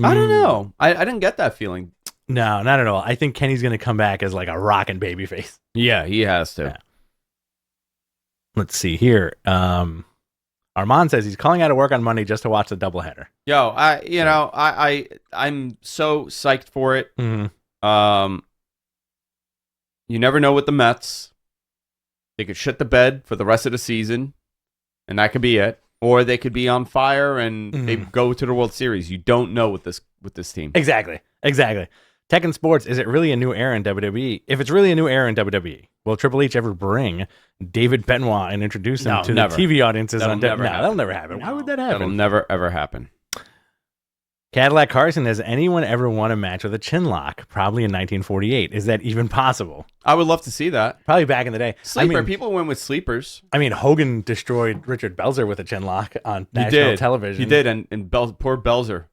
I don't know. I didn't get that feeling. No, not at all. I think Kenny's going to come back as a rockin' babyface. Yeah, he has to. Yeah. Let's see here. Our Armand says he's calling out of work on Monday just to watch the doubleheader. Yo, I'm so psyched for it. Mm-hmm. You never know with the Mets. They could shit the bed for the rest of the season, and that could be it. Or they could be on fire and they go to the World Series. You don't know with this team. Exactly. Tekken Sports, is it really a new era in WWE? If it's really a new era in WWE, will Triple H ever bring David Benoit and introduce him to never. the TV audiences That'll on never No, happen. that'll never happen. Why would that happen? That'll never, ever happen. Cadillac Carson, has anyone ever won a match with a chin lock? Probably in 1948. Is that even possible? I would love to see that. Probably back in the day. Sleeper. People win with sleepers. I mean, Hogan destroyed Richard Belzer with a chin lock on national television. He did, and poor Belzer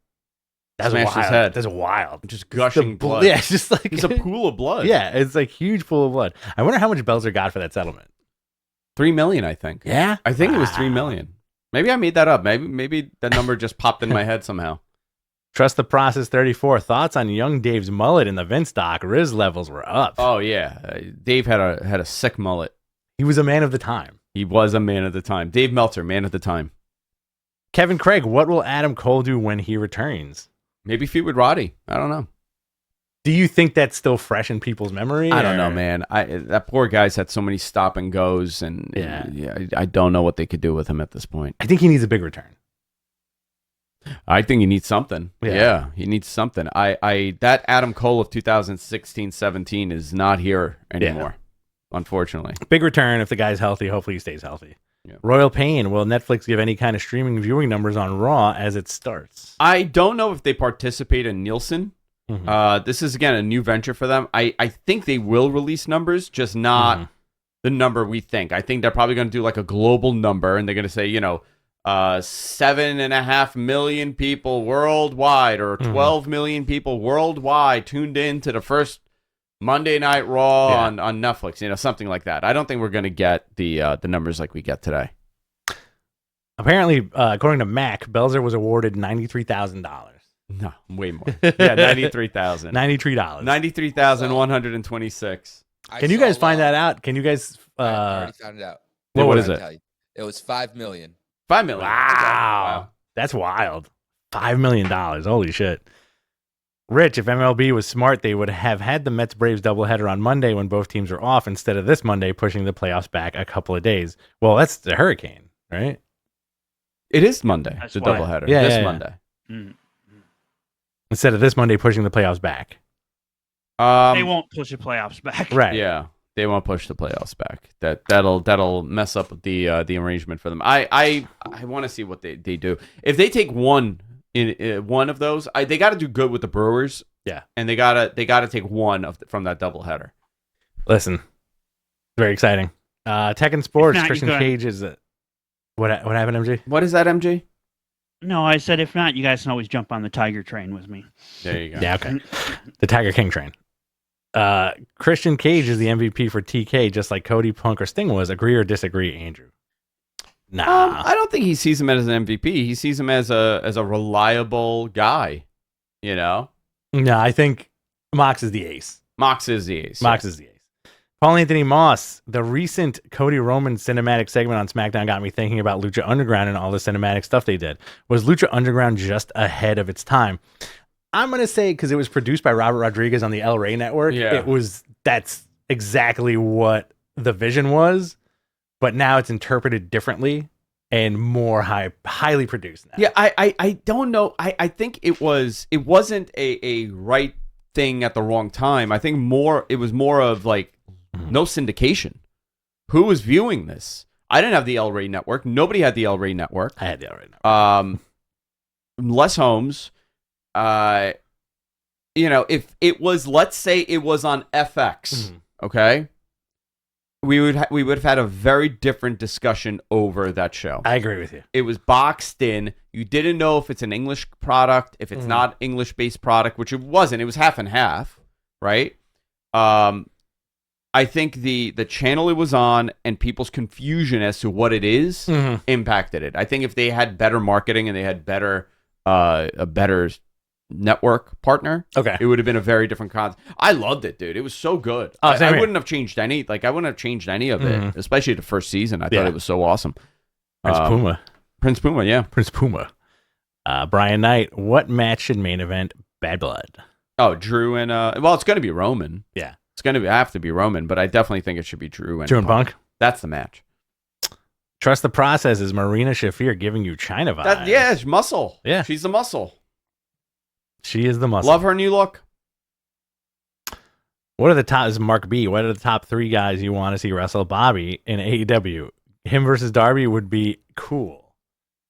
smashed his head. That's wild. Just gushing blood. Yeah, it's just like it's a pool of blood. Yeah, it's like huge pool of blood. I wonder how much Belzer got for that settlement. $3 million, I think. Yeah, I think it was $3 million. Maybe I made that up. Maybe that number just popped in my head somehow. Trust the Process 34. Thoughts on young Dave's mullet in the Vince doc? Riz levels were up. Oh yeah, Dave had a sick mullet. He was a man of the time. He was a man of the time. Dave Meltzer, man of the time. Kevin Craig, what will Adam Cole do when he returns? Maybe feud with Roddy. I don't know. Do you think that's still fresh in people's memory? I don't know, man. That poor guy's had so many stop and goes, and I don't know what they could do with him at this point. I think he needs a big return. I think he needs something. Yeah. Yeah, he needs something. That Adam Cole of 2016-17 is not here anymore, unfortunately. Big return if the guy's healthy. Hopefully he stays healthy. Yeah. Royal Pain, will Netflix give any kind of streaming viewing numbers on Raw as it starts? I don't know if they participate in Nielsen. Mm-hmm. This is, again, a new venture for them. I think they will release numbers, just not the number we think. I think they're probably going to do like a global number, and they're going to say, 7.5 million people worldwide, or 12 million people worldwide tuned in to the first Monday Night Raw on Netflix, something like that. I don't think we're going to get the numbers like we get today. Apparently, according to Mac, Belzer was awarded $93,000. No, way more. Yeah, $93,000. $93. $93,126. Can you guys find that out? Can you guys? I already found it out. What is it? It was $5 million. $5 million. Wow. That's wild. $5 million. Holy shit. Rich, if MLB was smart, they would have had the Mets-Braves doubleheader on Monday when both teams are off, instead of this Monday pushing the playoffs back a couple of days. Well, that's the hurricane, right? It is Monday. It's a doubleheader. Yeah, this Monday. Mm. Instead of this Monday pushing the playoffs back. They won't push the playoffs back. Right. Yeah. They won't push the playoffs back. That'll mess up the arrangement for them. I want to see what they do. If they take one of those, they got to do good with the Brewers. Yeah, and they gotta take one from that doubleheader. Listen, very exciting. Tekken Sports. Christian Cage is what happened, MG? What is that, MG? No, I said if not, you guys can always jump on the Tiger train with me. There you go. Yeah, okay. The Tiger King train. Christian Cage is the MVP for TK, just like Cody, Punk, or Sting was. Agree or disagree, Andrew? Nah. I don't think he sees him as an MVP. He sees him as a reliable guy. No, I think Mox is the ace. Mox is the ace. Paul Anthony Moss, the recent Cody Roman cinematic segment on SmackDown got me thinking about Lucha Underground and all the cinematic stuff they did. Was Lucha Underground just ahead of its time? I'm going to say, because it was produced by Robert Rodriguez on the El Rey Network, that's exactly what the vision was, but now it's interpreted differently and more highly produced now. Yeah, I don't know. I think it wasn't a right thing at the wrong time. I think it was more of like no syndication. Who was viewing this? I didn't have the El Rey Network. Nobody had the El Rey Network. I had the El Rey Network. Les Holmes. If it was, let's say it was on FX, okay, we would have had a very different discussion over that show. I agree with you. It was boxed in. You didn't know if it's an English product, if it's not English-based product, which it wasn't. It was half and half, right? I think the channel it was on and people's confusion as to what it is impacted it. I think if they had better marketing and they had a better network partner, it would have been a very different concept. I loved it, dude. It was so good. I wouldn't have changed any of it, especially the first season. I thought it was so awesome. Where's Puma? Prince Puma, yeah. Prince Puma. Brian Knight, what match should main event Bad Blood? Oh, Drew and well, it's going to be Roman. Yeah. It's going to have to be Roman, but I definitely think it should be Drew and Punk. That's the match. Trust the Process is Marina Shafir giving you China vibes. Yeah, it's muscle. Yeah. She's the muscle. She is the muscle. Love her new look. What are the top? This is Mark B. What are the top 3 guys you want to see wrestle Bobby in AEW? Him versus Darby would be cool.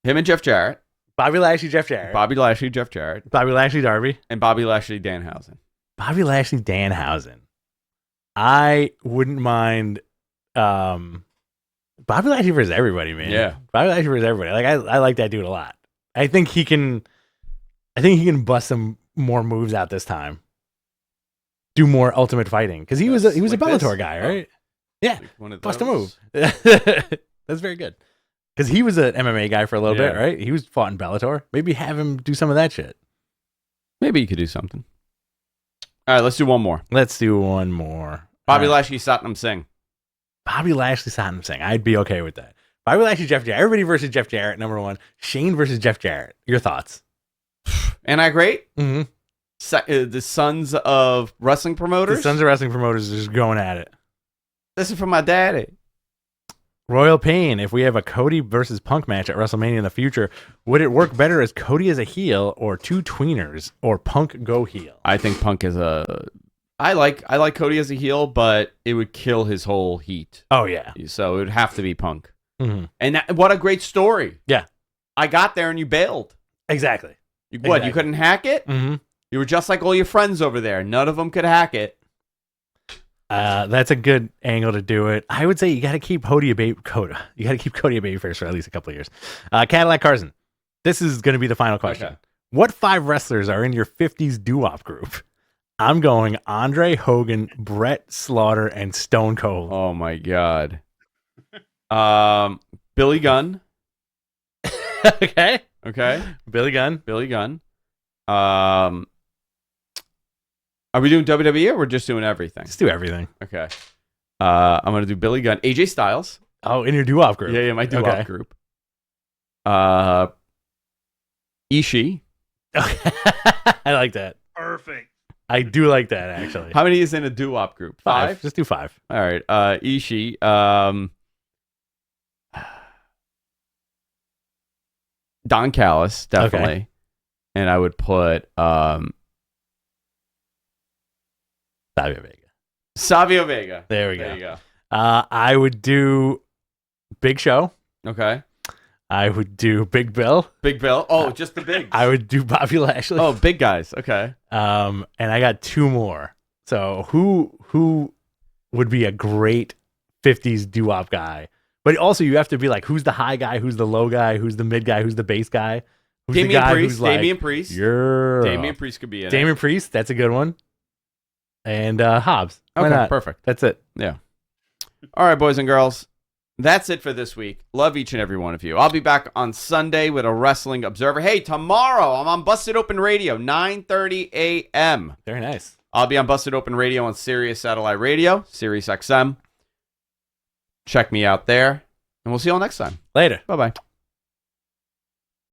Him and Jeff Jarrett. Bobby Lashley, Jeff Jarrett. Bobby Lashley, Jeff Jarrett. Bobby Lashley, Darby. And Bobby Lashley, Danhausen. Bobby Lashley, Danhausen. I wouldn't mind. Bobby Lashley versus everybody, man. Yeah. Bobby Lashley versus everybody. Like I like that dude a lot. I think he can bust some more moves out this time. Do more Ultimate Fighting because he was a Bellator guy, right? Yeah, Like one of bust a those. move. That's very good. Because he was an MMA guy for a little bit, right? He was fought in Bellator. Maybe have him do some of that shit. Maybe you could do something. All right, let's do one more. Let's do one more. Bobby Lashley, Satnam Singh. Bobby Lashley, Satnam Singh. I'd be okay with that. Bobby Lashley, Jeff Jarrett. Everybody versus Jeff Jarrett, number 1. Shane versus Jeff Jarrett. Your thoughts? Ain't I great? Mm-hmm. The Sons of Wrestling Promoters. The Sons of Wrestling Promoters is just going at it. This is from my daddy. Royal Pain. If we have a Cody versus Punk match at WrestleMania in the future, would it work better as Cody as a heel or 2 tweeners or Punk go heel? I think Punk is a. I like Cody as a heel, but it would kill his whole heat. Oh yeah. So it would have to be Punk. Mm-hmm. And what a great story. Yeah. I got there and you bailed. Exactly. What? You couldn't hack it? Mm-hmm. You were just like all your friends over there. None of them could hack it. That's a good angle to do it. I would say you got to keep Cody a baby first for at least a couple of years. Cadillac Carson. This is going to be the final question. Okay. What 5 wrestlers are in your 50s doo-wop group? I'm going Andre, Hogan, Brett, Slaughter, and Stone Cold. Oh my God. Billy Gunn. Okay. Billy Gunn. Are we doing WWE or we're just doing everything? Let's do everything. Okay. I'm gonna do Billy Gunn, AJ Styles. Oh, in your doo-wop group. Yeah, my doo-wop group. Ishii. Okay. I like that. Perfect. I do like that actually. How many is in a doo-wop group? 5? Just do 5. All right. Ishii. Don Callis, definitely. Okay. And I would put Savio Vega. There we go. There you go. I would do Big Show. Okay. I would do Big Bill. Big Bill. Oh, just the big. I would do Bobby Lashley. Oh, big guys. Okay. And I got 2 more. So who would be a great 50s doo-wop guy? But also you have to be like, who's the high guy? Who's the low guy? Who's the mid guy? Who's the bass guy? Who's the guy who's like, Damian Priest. You're Damian Priest could be in Damian Priest. That's a good one. And Hobbs. Why not? Perfect. That's it. Yeah. All right, boys and girls. That's it for this week. Love each and every one of you. I'll be back on Sunday with a Wrestling Observer. Hey, tomorrow I'm on Busted Open Radio, 9:30 a.m. Very nice. I'll be on Busted Open Radio on Sirius Satellite Radio, Sirius XM. Check me out there, and we'll see you all next time. Later. Bye-bye.